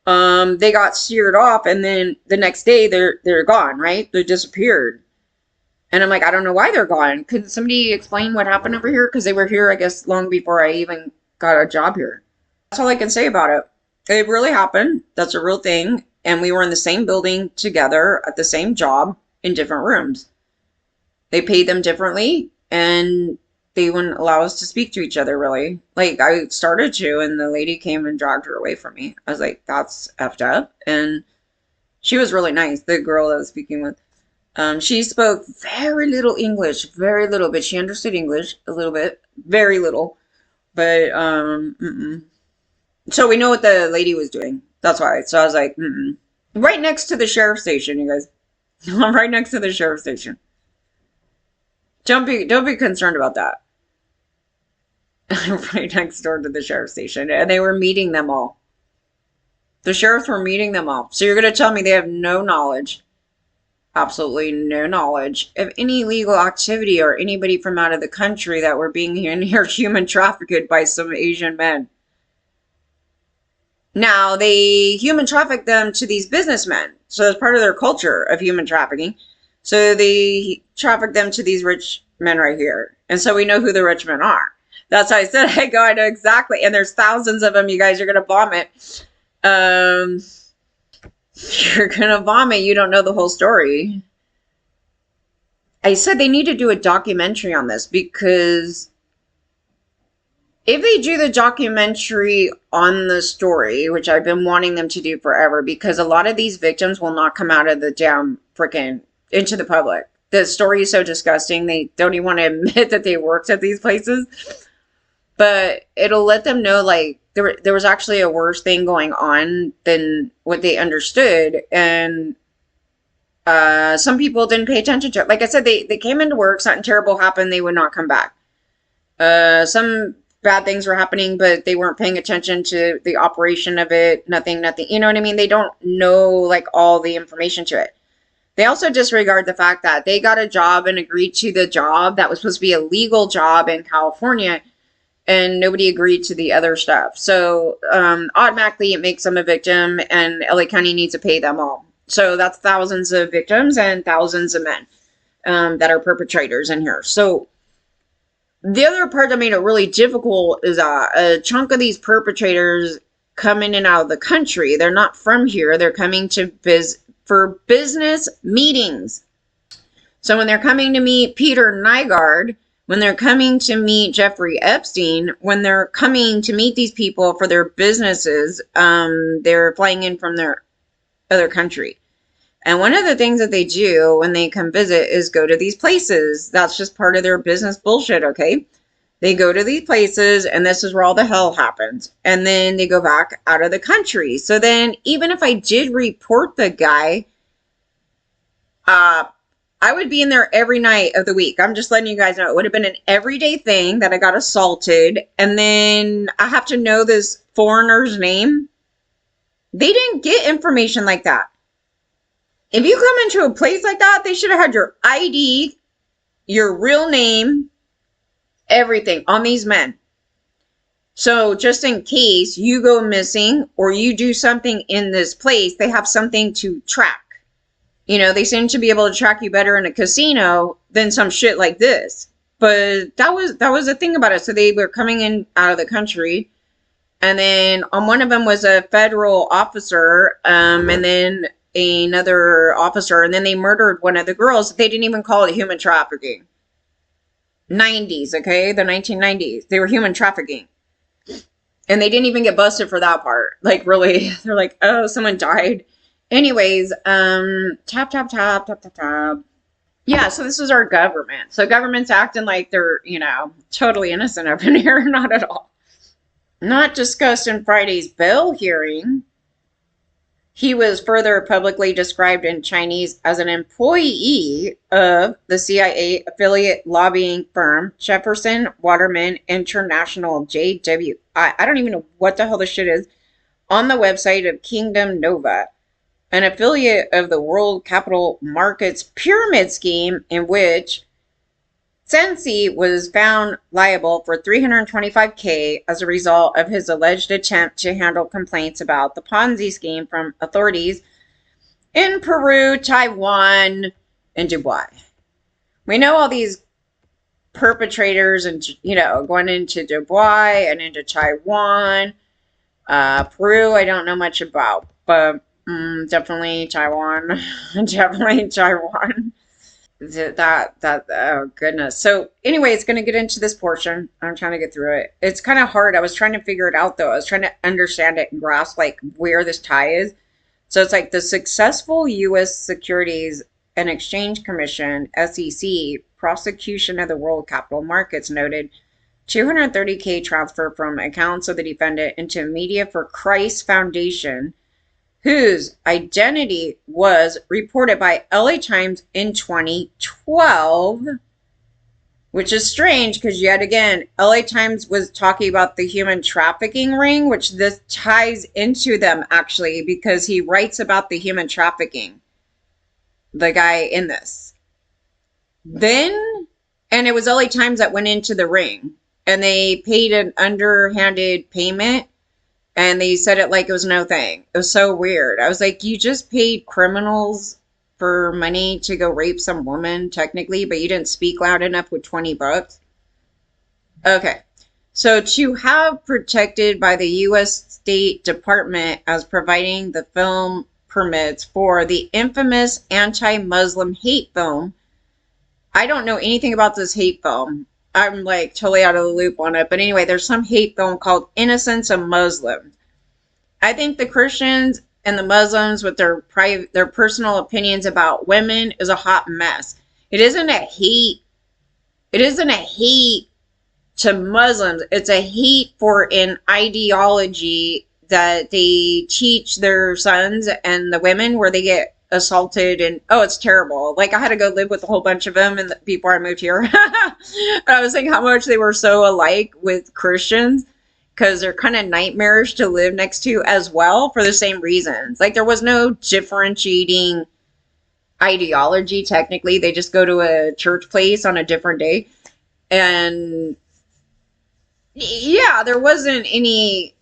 they got steered off, and then the next day they're gone, right? They disappeared. And I'm like, I don't know why they're gone. Could somebody explain what happened over here? Because they were here, I guess, long before I even got a job here. That's all I can say about it. It really happened. That's a real thing. And we were in the same building together at the same job in different rooms. They paid them differently, and they wouldn't allow us to speak to each other, really. Like, I started to, and the lady came and dragged her away from me. I was like, that's effed up. And she was really nice, the girl I was speaking with. She spoke very little English, very little, but she understood English a little bit, very little. But, So we know what the lady was doing. That's why. So I was like, right next to the sheriff station, you guys. I'm right next to the sheriff station. Don't be concerned about that. Right next door to the sheriff station. And they were meeting them all. The sheriffs were meeting them all. So you're going to tell me they have no knowledge, absolutely no knowledge of any illegal activity or anybody from out of the country that were being here human trafficked by some Asian men. Now, they human traffic them to these businessmen. So that's part of their culture of human trafficking. So they traffic them to these rich men right here. And so we know who the rich men are. That's how I said, I go, I know exactly. And there's thousands of them. You guys are going to vomit. You're going to vomit. You don't know the whole story. I said they need to do a documentary on this, because if they do the documentary on the story, which I've been wanting them to do forever, because a lot of these victims will not come out of the damn freaking into the public. The story is so disgusting. They don't even want to admit that they worked at these places. But it'll let them know, like, there was actually a worse thing going on than what they understood. And some people didn't pay attention to it. Like I said, they came into work, something terrible happened, they would not come back. Some bad things were happening, but they weren't paying attention to the operation of it. Nothing. You know what I mean? They don't know, like, all the information to it. They also disregard the fact that they got a job and agreed to the job that was supposed to be a legal job in California, and nobody agreed to the other stuff. So automatically it makes them a victim, and LA County needs to pay them all. So that's thousands of victims and thousands of men that are perpetrators in here. So the other part that made it really difficult is a chunk of these perpetrators come in and out of the country. They're not from here. They're coming to for business meetings. So when they're coming to meet Peter Nygaard, when they're coming to meet Jeffrey Epstein, when they're coming to meet these people for their businesses, they're flying in from their other country. And one of the things that they do when they come visit is go to these places. That's just part of their business bullshit, okay? They go to these places, and this is where all the hell happens. And then they go back out of the country. So then, even if I did report the guy, I would be in there every night of the week. I'm just letting you guys know. It would have been an everyday thing that I got assaulted. And then I have to know this foreigner's name. They didn't get information like that. If you come into a place like that, they should have had your ID, your real name, everything on these men. So just in case you go missing or you do something in this place, they have something to track. You know, they seem to be able to track you better in a casino than some shit like this. But that was the thing about it. So they were coming in out of the country, and then on one of them was a federal officer, and then another officer, and then they murdered one of the girls. They didn't even call it human trafficking. 90s, okay, the 1990s, they were human trafficking, and they didn't even get busted for that part. Like, really, they're like, oh, someone died. Anyways, tap. Yeah, so this is our government. So government's acting like they're, totally innocent up in here. Not at all. Not discussed in Friday's bail hearing. He was further publicly described in Chinese as an employee of the CIA affiliate lobbying firm Jefferson Waterman International, JWI. I don't even know what the hell this shit is. On the website of Kingdom Nova, an affiliate of the World Capital Markets pyramid scheme in which Sensi was found liable for $325K as a result of his alleged attempt to handle complaints about the Ponzi scheme from authorities in Peru, Taiwan, and Dubai. We know all these perpetrators and, going into Dubai and into Taiwan. Peru, I don't know much about, but definitely Taiwan. Definitely Taiwan. Oh goodness. So anyway, it's going to get into this portion. I'm trying to get through it. It's kind of hard. I was trying to figure it out though. I was trying to understand it and grasp like where this tie is. So it's like the successful U.S. Securities and Exchange Commission, SEC, prosecution of the World Capital Markets noted $230K transfer from accounts of the defendant into Media for Christ Foundation, whose identity was reported by LA Times in 2012, which is strange because yet again, LA Times was talking about the human trafficking ring, which this ties into them actually because he writes about the human trafficking, the guy in this. Then, and it was LA Times that went into the ring and they paid an underhanded payment. And they said it like it was no thing. It was so weird. I was like, you just paid criminals for money to go rape some woman, technically, but you didn't speak loud enough with $20. Okay. So to have protected by the U.S. State Department as providing the film permits for the infamous anti-Muslim hate film. I don't know anything about this hate film. I'm like totally out of the loop on it. But anyway, there's some hate film called Innocence of Muslims. I think the Christians and the Muslims with their personal opinions about women is a hot mess. It isn't a hate to Muslims. It's a hate for an ideology that they teach their sons and the women where they get assaulted and it's terrible. Like I had to go live with a whole bunch of them and before I moved here. But I was thinking how much they were so alike with Christians because they're kind of nightmarish to live next to as well for the same reasons. Like there was no differentiating ideology technically. They just go to a church place on a different day. And yeah, there wasn't any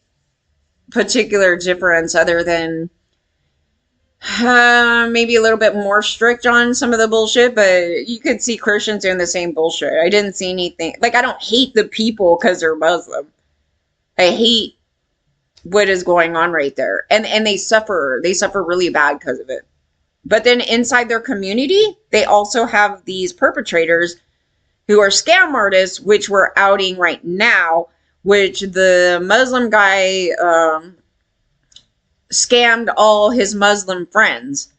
particular difference other than maybe a little bit more strict on some of the bullshit, but you could see Christians doing the same bullshit. I didn't see anything. Like, I don't hate the people because they're Muslim. I hate what is going on right there. And they suffer really bad because of it. But then inside their community, they also have these perpetrators who are scam artists, which we're outing right now, which the Muslim guy scammed all his Muslim friends.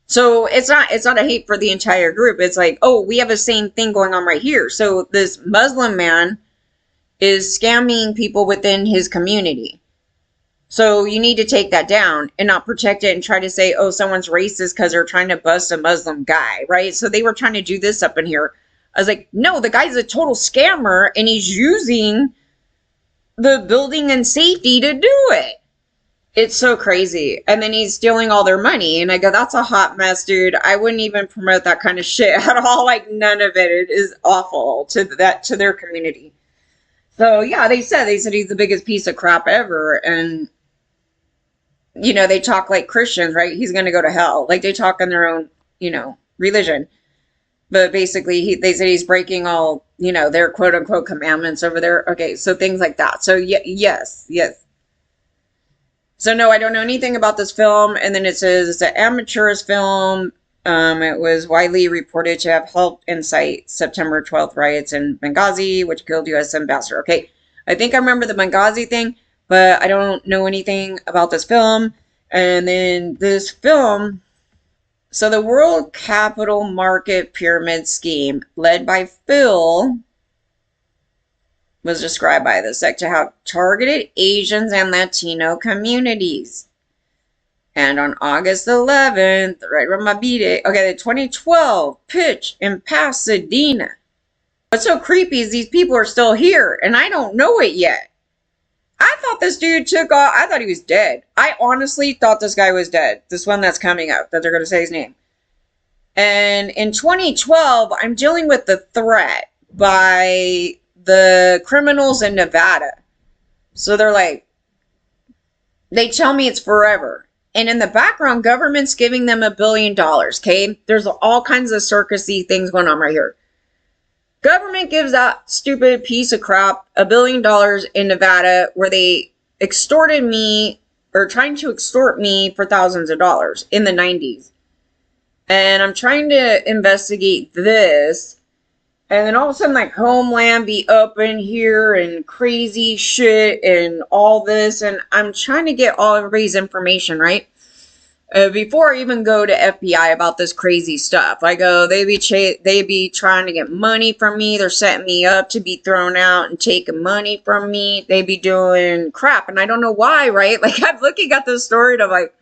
So it's not a hate for the entire group. It's like, oh, we have the same thing going on right here. So this Muslim man is scamming people within his community. So you need to take that down and not protect it and try to say, oh, someone's racist because they're trying to bust a Muslim guy, right? So they were trying to do this up in here. I was like, no, the guy's a total scammer and he's using the building and safety to do it. It's so crazy. And then he's stealing all their money. And I go, that's a hot mess, dude. I wouldn't even promote that kind of shit at all. Like none of it. It is awful to their community. So yeah, they said he's the biggest piece of crap ever, and they talk like Christians, right? He's gonna go to hell. Like they talk in their own, religion. But basically, they said he's breaking all, their quote unquote commandments over there. Okay, so things like that. So yes. So no, I don't know anything about this film. And then it says it's an amateurist film. It was widely reported to have helped incite September 12th riots in Benghazi, which killed U.S. ambassador. Okay, I think I remember the Benghazi thing, but I don't know anything about this film. And then this film, so the World Capital Market Pyramid Scheme, led by Phil, was described by the sect to have targeted Asians and Latino communities. And on August 11th, right around my B-Day, okay, the 2012 pitch in Pasadena. What's so creepy is these people are still here, and I don't know it yet. I thought this dude took off. I thought he was dead. I honestly thought this guy was dead. This one that's coming up, that they're going to say his name. And in 2012, I'm dealing with the threat by the criminals in Nevada. So they're like, they tell me it's forever. And in the background, government's giving them $1 billion, okay? There's all kinds of circusy things going on right here. Government gives that stupid piece of crap $1 billion in Nevada where they extorted me, or trying to extort me for thousands of dollars in the 90s. And I'm trying to investigate this. And then all of a sudden, like, Homeland be up in here and crazy shit and all this. And I'm trying to get all everybody's information, right? Before I even go to FBI about this crazy stuff. I go, they be trying to get money from me. They're setting me up to be thrown out and taking money from me. They be doing crap. And I don't know why, right? Like, I'm looking at this story and I'm like,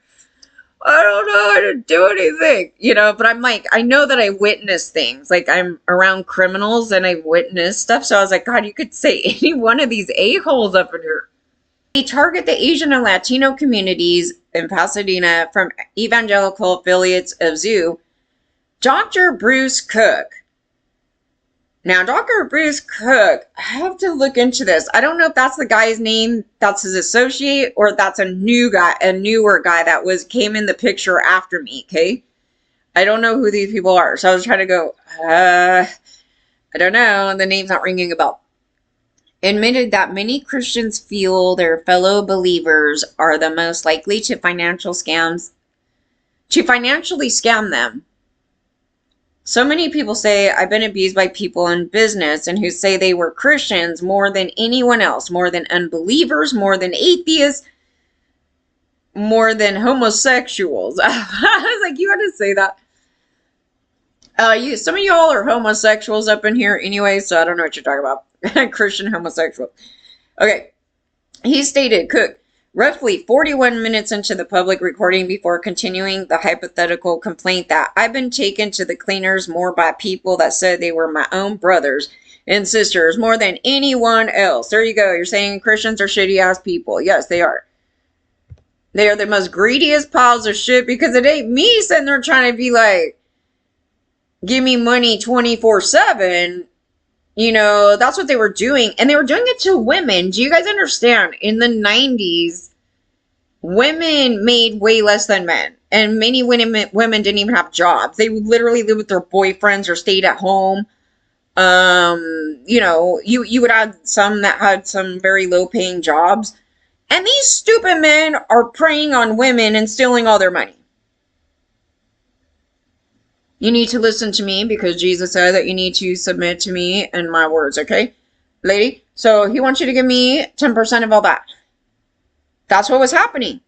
I don't know how to do anything, but I'm like, I know that I witness things. Like, I'm around criminals and I witness stuff. So I was like, God, you could say any one of these a-holes up in here. They target the Asian and Latino communities in Pasadena from evangelical affiliates of ZOO. Dr. Bruce Cook. Now, Dr. Bruce Cook, I have to look into this. I don't know if that's the guy's name, that's his associate, or if that's a newer guy that came in the picture after me, okay? I don't know who these people are. So I was trying to go, I don't know. The name's not ringing a bell. Admitted that many Christians feel their fellow believers are the most likely to financially scam them. So many people say, I've been abused by people in business and who say they were Christians more than anyone else, more than unbelievers, more than atheists, more than homosexuals. I was like, you had to say that. Some of y'all are homosexuals up in here anyway, so I don't know what you're talking about. Christian homosexual. Okay. He stated, Cook, roughly 41 minutes into the public recording before continuing the hypothetical complaint that I've been taken to the cleaners more by people that said they were my own brothers and sisters more than anyone else. There you go. You're saying Christians are shitty ass people. Yes, they are. They are the most greediest piles of shit because it ain't me sitting there trying to be like, give me money 24/7. That's what they were doing. And they were doing it to women. Do you guys understand? In the 90s, women made way less than men. And many women didn't even have jobs. They would literally live with their boyfriends or stayed at home. You would have some that had some very low paying jobs. And these stupid men are preying on women and stealing all their money. You need to listen to me because Jesus said that you need to submit to me and my words, okay, lady? So he wants you to give me 10% of all that. That's what was happening.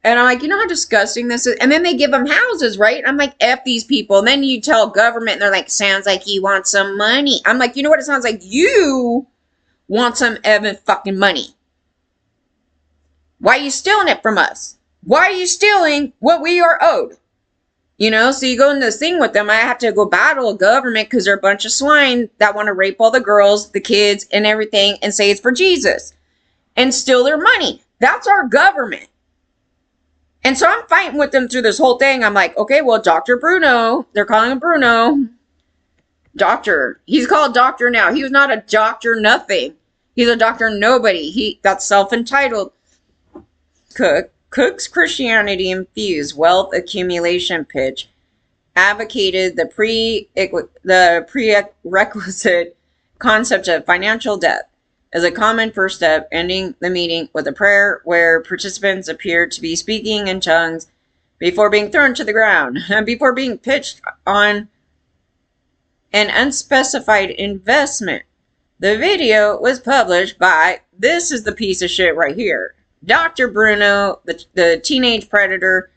And I'm like, you know how disgusting this is? And then they give them houses, right? I'm like, F these people. And then you tell government and they're like, sounds like you want some money. I'm like, you know what? It sounds like you want some Evan fucking money. Why are you stealing it from us? Why are you stealing what we are owed? So you go in this thing with them. I have to go battle a government because they're a bunch of swine that want to rape all the girls, the kids, and everything and say it's for Jesus and steal their money. That's our government. And so I'm fighting with them through this whole thing. I'm like, okay, well, Dr. Bruno, they're calling him Bruno. Doctor. He's called doctor now. He was not a doctor, nothing. He's a Dr. Nobody. That's self-entitled. Cook's Christianity infused wealth accumulation pitch advocated the prerequisite concept of financial death as a common first step, ending the meeting with a prayer where participants appeared to be speaking in tongues before being thrown to the ground and before being pitched on an unspecified investment. The video was published by, this is the piece of shit right here, Dr. Bruno, the teenage predator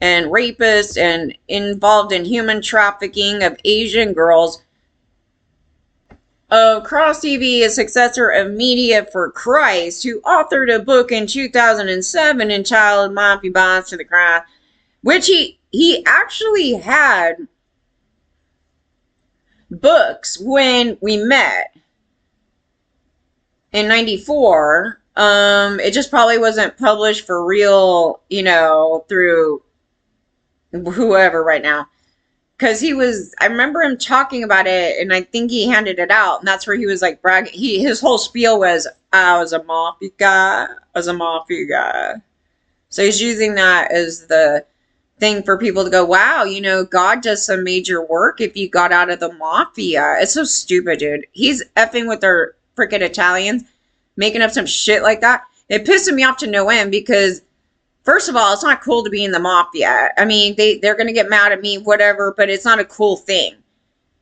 and rapist and involved in human trafficking of Asian girls. Cross TV, a successor of Media for Christ, who authored a book in 2007 entitled Mafia Bonds to the Crown, which he actually had books when we met in 94. It just probably wasn't published for real, through whoever right now. Because I remember him talking about it, and I think he handed it out, and that's where he was like bragging. His whole spiel was, I was a mafia guy. So he's using that as the thing for people to go, wow, God does some major work if you got out of the mafia. It's so stupid, dude. He's effing with their freaking Italians, making up some shit like that. It pissed me off to no end because, first of all, it's not cool to be in the mafia. I mean, they're going to get mad at me, whatever, but it's not a cool thing.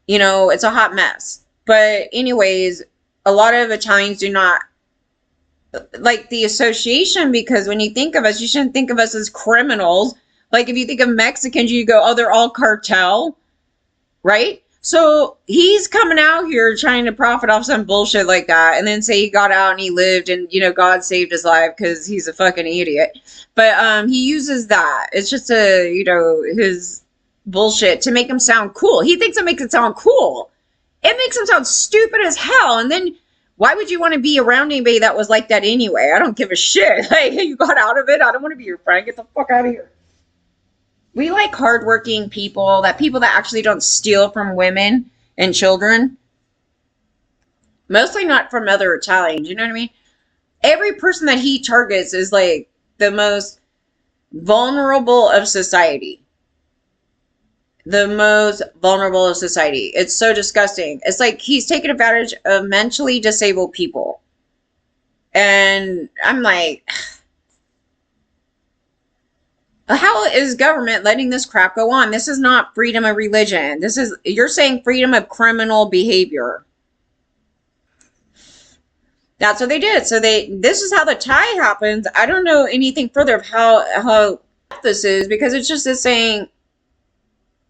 It's a hot mess. But anyways, a lot of Italians do not like the association, because when you think of us, you shouldn't think of us as criminals. Like if you think of Mexicans, you go, oh, they're all cartel, right? So he's coming out here trying to profit off some bullshit like that, and then say he got out and he lived and, God saved his life because he's a fucking idiot. But he uses that. It's just his bullshit to make him sound cool. He thinks it makes it sound cool. It makes him sound stupid as hell. And then why would you want to be around anybody that was like that anyway? I don't give a shit. Like, you got out of it. I don't want to be your friend. Get the fuck out of here. We like hardworking people that actually don't steal from women and children. Mostly not from other Italians, you know what I mean? Every person that he targets is like the most vulnerable of society. The most vulnerable of society. It's so disgusting. It's like he's taking advantage of mentally disabled people. And I'm like, how is government letting this crap go on? This is not freedom of religion. You're saying freedom of criminal behavior. That's what they did. So this is how the tie happens. I don't know anything further of how this is, because it's just saying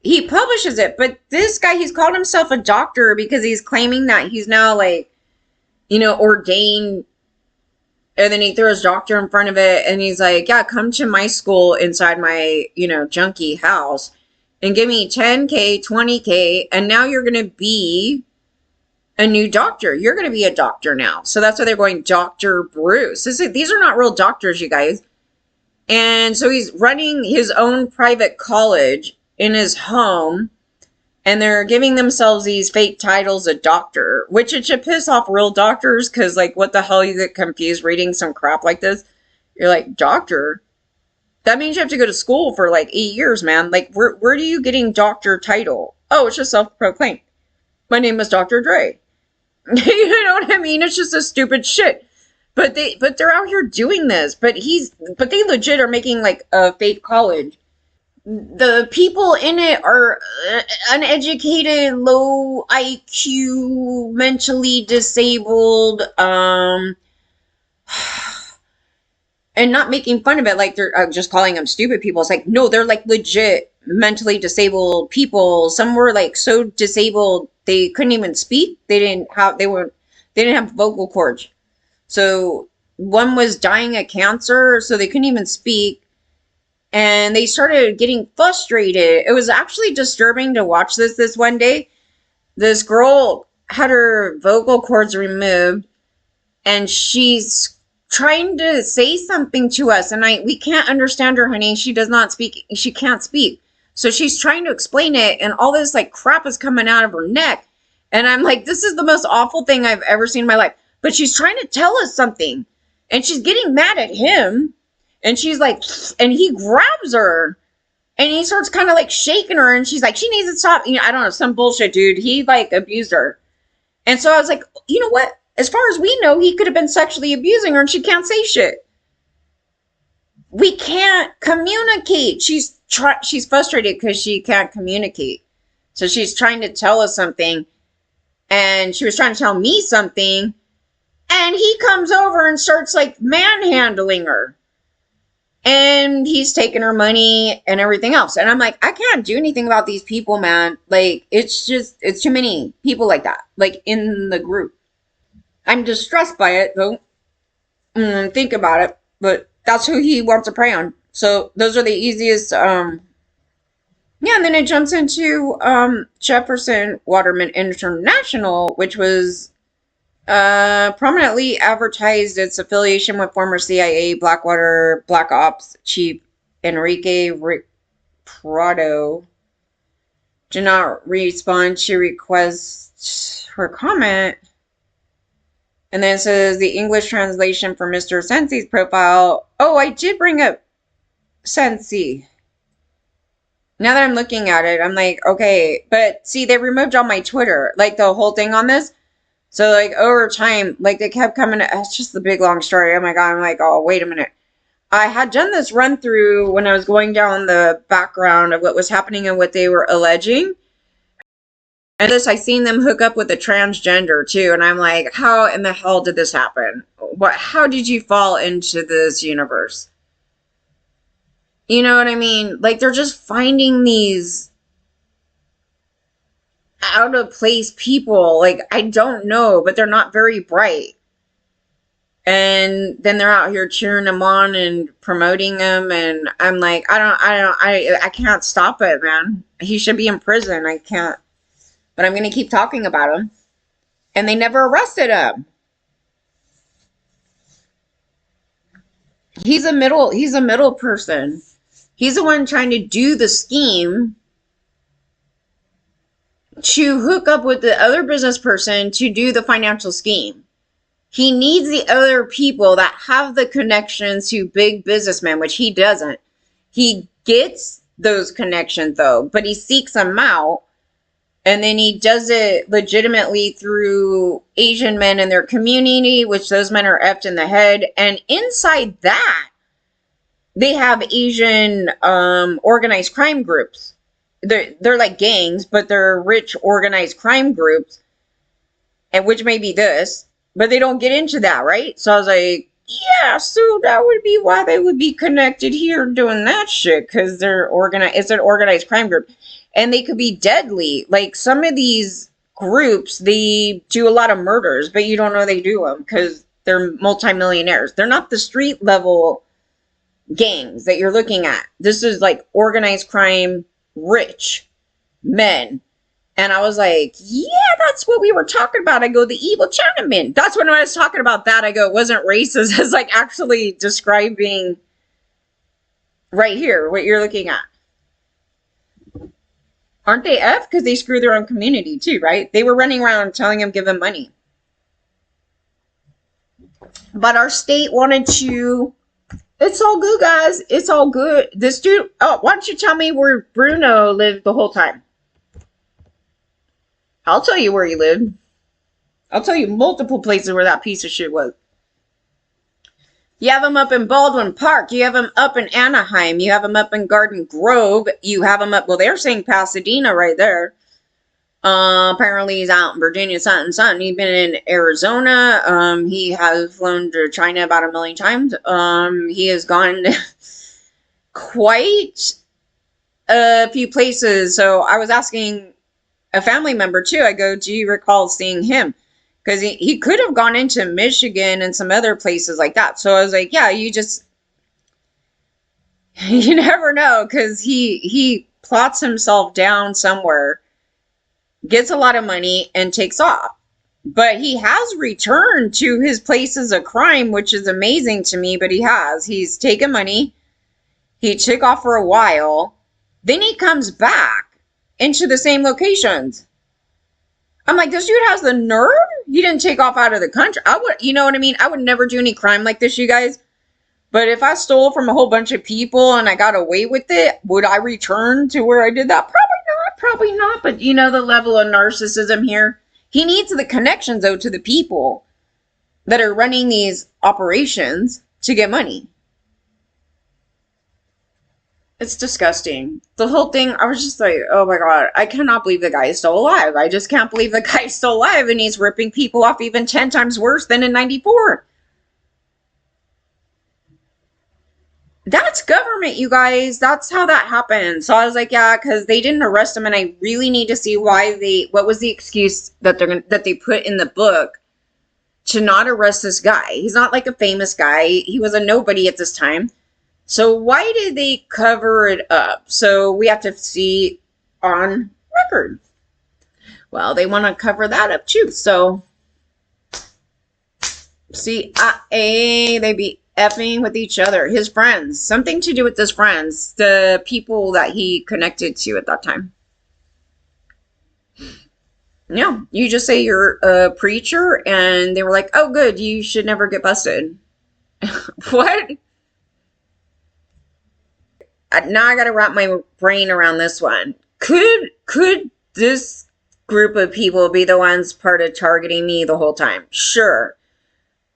he publishes it. But this guy, he's called himself a doctor because he's claiming that he's now like, ordained. And then he throws doctor in front of it, and he's like, yeah, come to my school inside my, junky house and give me 10K, 20K, and now you're going to be a new doctor. You're going to be a doctor now. So that's why they're going Dr. Bruce. These are not real doctors, you guys. And so he's running his own private college in his home, and they're giving themselves these fake titles of doctor, which it should piss off real doctors, because, like, what the hell, you get confused reading some crap like this? You're like, doctor? That means you have to go to school for, like, 8 years, man. Like, where are you getting doctor title? Oh, it's just self-proclaimed. My name is Dr. Dre. You know what I mean? It's just a stupid shit. But they're out here doing this. But they legit are making, like, a fake college. The people in it are uneducated, low IQ, mentally disabled, and not making fun of it like they're just calling them stupid people. It's like, no, they're like legit mentally disabled people. Some were like so disabled they couldn't even speak. They didn't have vocal cords. So one was dying of cancer, so they couldn't even speak. And they started getting frustrated. It was actually disturbing to watch this one day. This girl had her vocal cords removed, and she's trying to say something to us. And we can't understand her, honey. She does not speak. She can't speak. So she's trying to explain it, and all this like crap is coming out of her neck. And I'm like, this is the most awful thing I've ever seen in my life. but she's trying to tell us something. And she's getting mad at him. And she's like, and he grabs her. And he starts kind of like shaking her. And she's like, she needs to stop. You know, I don't know, some bullshit, dude. He like abused her. And so I was like, you know what? As far as we know, he could have been sexually abusing her and she can't say shit. We can't communicate. She's frustrated because she can't communicate. So she's trying to tell us something. And she was trying to tell me something. And he comes over and starts like manhandling her. And he's taking her money and everything else. And I'm like, I can't do anything about these people, man. Like, it's too many people like that. Like, in the group. I'm distressed by it, though. Think about it. But that's who he wants to prey on. So, those are the easiest, yeah, and then it jumps into, Jefferson Waterman International, which was, prominently advertised its affiliation with former CIA Blackwater Black Ops Chief Enrique Prado. Did not respond to requests for comment. And then it says the English translation for Mr. Sensi's profile. Oh, I did bring up Sensi. Now that I'm looking at it, I'm like, okay. But see, they removed all my Twitter. Like the whole thing on this. So, like, over time, like, they kept coming. It's just the big, long story. Oh, my God. I'm like, oh, wait a minute. I had done this run through when I was going down the background of what was happening and what they were alleging. And this, I seen them hook up with a transgender, too. And I'm like, how in the hell did this happen? How did you fall into this universe? You know what I mean? Like, they're just finding these out of place people. Like, I don't know, but they're not very bright. And then they're out here cheering them on and promoting them. And I'm like, I can't stop it, man. He should be in prison. I can't. But I'm going to keep talking about him. And they never arrested him. He's a middle person. He's the one trying to do the scheme to hook up with the other business person to do the financial scheme. He needs the other people that have the connections to big businessmen, which he doesn't. He gets those connections, though, but he seeks them out. And then he does it legitimately through Asian men in their community, which those men are effed in the head. And inside that, they have Asian organized crime groups. They're like gangs, but they're rich organized crime groups, and which may be this, but they don't get into that, right? So I was like, yeah, so that would be why they would be connected here doing that shit, because they're organized. It's an organized crime group. And they could be deadly. Like, some of these groups, they do a lot of murders, but you don't know they do them because they're multimillionaires. They're not the street level gangs that you're looking at. This is like organized crime, rich men. And I was like, yeah, that's what we were talking about. I go, the evil Chinaman. That's when I was talking about that. I go, it wasn't racist. It's like actually describing right here what you're looking at. Aren't they F? Because they screw their own community too, right? They were running around telling them, give them money. But our state wanted to, it's all good, guys. It's all good. This dude, oh, why don't you tell me where Bruno lived the whole time? I'll tell you where he lived. I'll tell you multiple places where that piece of shit was. You have them up in Baldwin Park. You have them up in Anaheim. You have them up in Garden Grove. You have them up, well, they're saying Pasadena right there. Apparently he's out in Virginia, something. He's been in Arizona. He has flown to China about 1 million times. He has gone quite a few places. So I was asking a family member too. I go, do you recall seeing him? Because he could have gone into Michigan and some other places like that. So I was like, yeah, you never know. Because he plots himself down somewhere, gets a lot of money, and takes off. But he has returned to his places of crime, which is amazing to me. But he's taken money. He took off for a while. Then he comes back into the same locations. I'm like, this dude has the nerve? He didn't take off out of the country. I would, you know what I mean? I would never do any crime like this, you guys. But if I stole from a whole bunch of people and I got away with it, would I return to where I did that? Probably not, probably not. But you know the level of narcissism here? He needs the connections, though, to the people that are running these operations to get money. It's disgusting. The whole thing, I was just like, oh my God, I cannot believe the guy is still alive. I just can't believe the guy is still alive and he's ripping people off even 10 times worse than in 94. That's government, you guys. That's how that happened. So I was like, yeah, because they didn't arrest him, and I really need to see what was the excuse that they put in the book to not arrest this guy. He's not like a famous guy. He was a nobody at this time. So why did they cover it up? So we have to see on record. Well, they want to cover that up too. So CIA, they be effing with each other. His friends, something to do with his friends, the people that he connected to at that time. Yeah, you just say you're a preacher, and they were like, oh, good, you should never get busted. What? Now I gotta wrap my brain around this one. Could this group of people be the ones part of targeting me the whole time? Sure.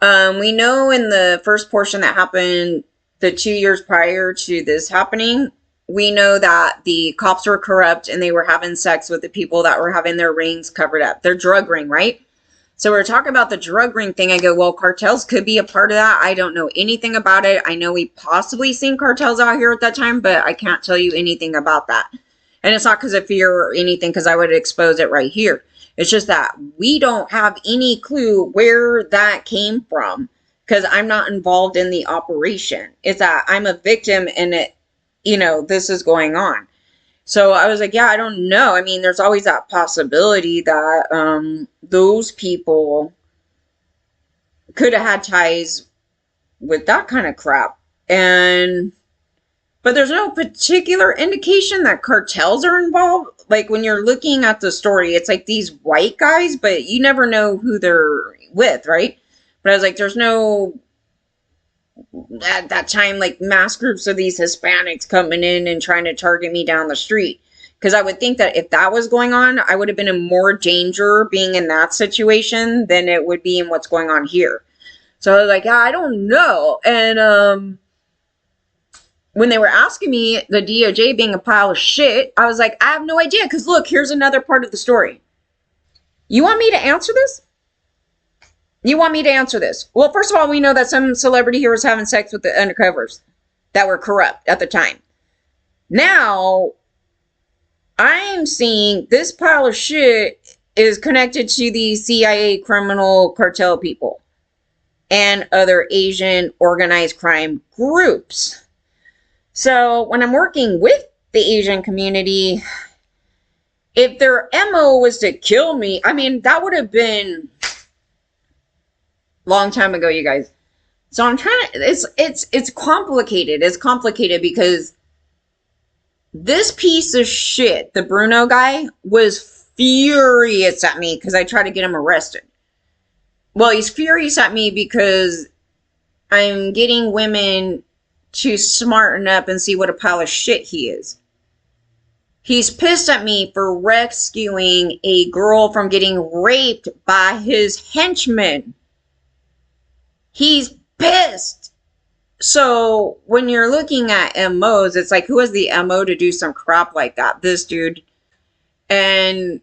We know in the first portion that happened the 2 years prior to this happening, we know that the cops were corrupt and they were having sex with the people that were having their rings covered up. Their drug ring, right? So we're talking about the drug ring thing. I go, well, cartels could be a part of that. I don't know anything about it. I know we possibly seen cartels out here at that time, but I can't tell you anything about that. And it's not because of fear or anything, because I would expose it right here. It's just that we don't have any clue where that came from, because I'm not involved in the operation. It's that I'm a victim and it, you know, this is going on. So I was like, yeah, I don't know. I mean, there's always that possibility that those people could have had ties with that kind of crap. But there's no particular indication that cartels are involved. Like when you're looking at the story, it's like these white guys, but you never know who they're with, right? But I was like, there's no, at that time, like mass groups of these Hispanics coming in and trying to target me down the street. Because I would think that if that was going on, I would have been in more danger being in that situation than it would be in what's going on here. So I was like, yeah, I don't know. And when they were asking me, the DOJ being a pile of shit, I was like, I have no idea. Because look, here's another part of the story. You want me to answer this? You want me to answer this? Well, first of all, we know that some celebrity here was having sex with the undercovers that were corrupt at the time. Now, I'm seeing this pile of shit is connected to the CIA criminal cartel people and other Asian organized crime groups. So when I'm working with the Asian community, if their MO was to kill me, I mean, that would have been long time ago, you guys. So I'm trying to, it's complicated. It's complicated because this piece of shit, the Bruno guy, was furious at me because I tried to get him arrested. Well, he's furious at me because I'm getting women to smarten up and see what a pile of shit he is. He's pissed at me for rescuing a girl from getting raped by his henchmen. He's pissed. So when you're looking at MOs, it's like, who has the MO to do some crap like that? This dude. And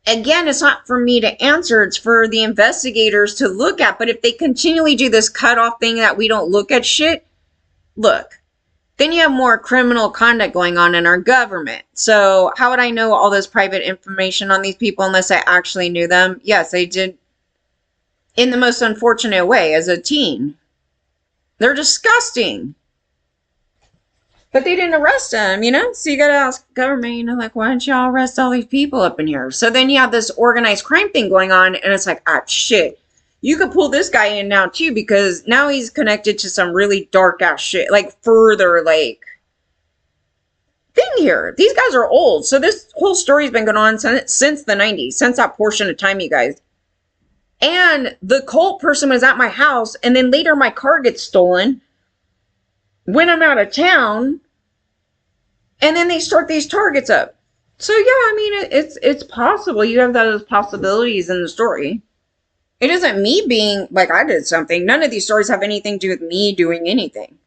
again, it's not for me to answer. It's for the investigators to look at. But if they continually do this cutoff thing that we don't look at shit, look, then you have more criminal conduct going on in our government. So how would I know all this private information on these people unless I actually knew them? Yes, I did in the most unfortunate way as a teen. They're disgusting. But they didn't arrest him, you know? So you gotta ask government, you know, like, why don't y'all arrest all these people up in here? So then you have this organized crime thing going on, and it's like, ah, shit. You could pull this guy in now, too, because now he's connected to some really dark-ass shit. Like, further, like, thing here. These guys are old. So this whole story's been going on since the 90s, since that portion of time, you guys. And the cult person was at my house, and then later my car gets stolen when I'm out of town, and then they start these targets up. So yeah, I mean, it's possible. You have those possibilities in the story. It isn't me being like I did something. None of these stories have anything to do with me doing anything.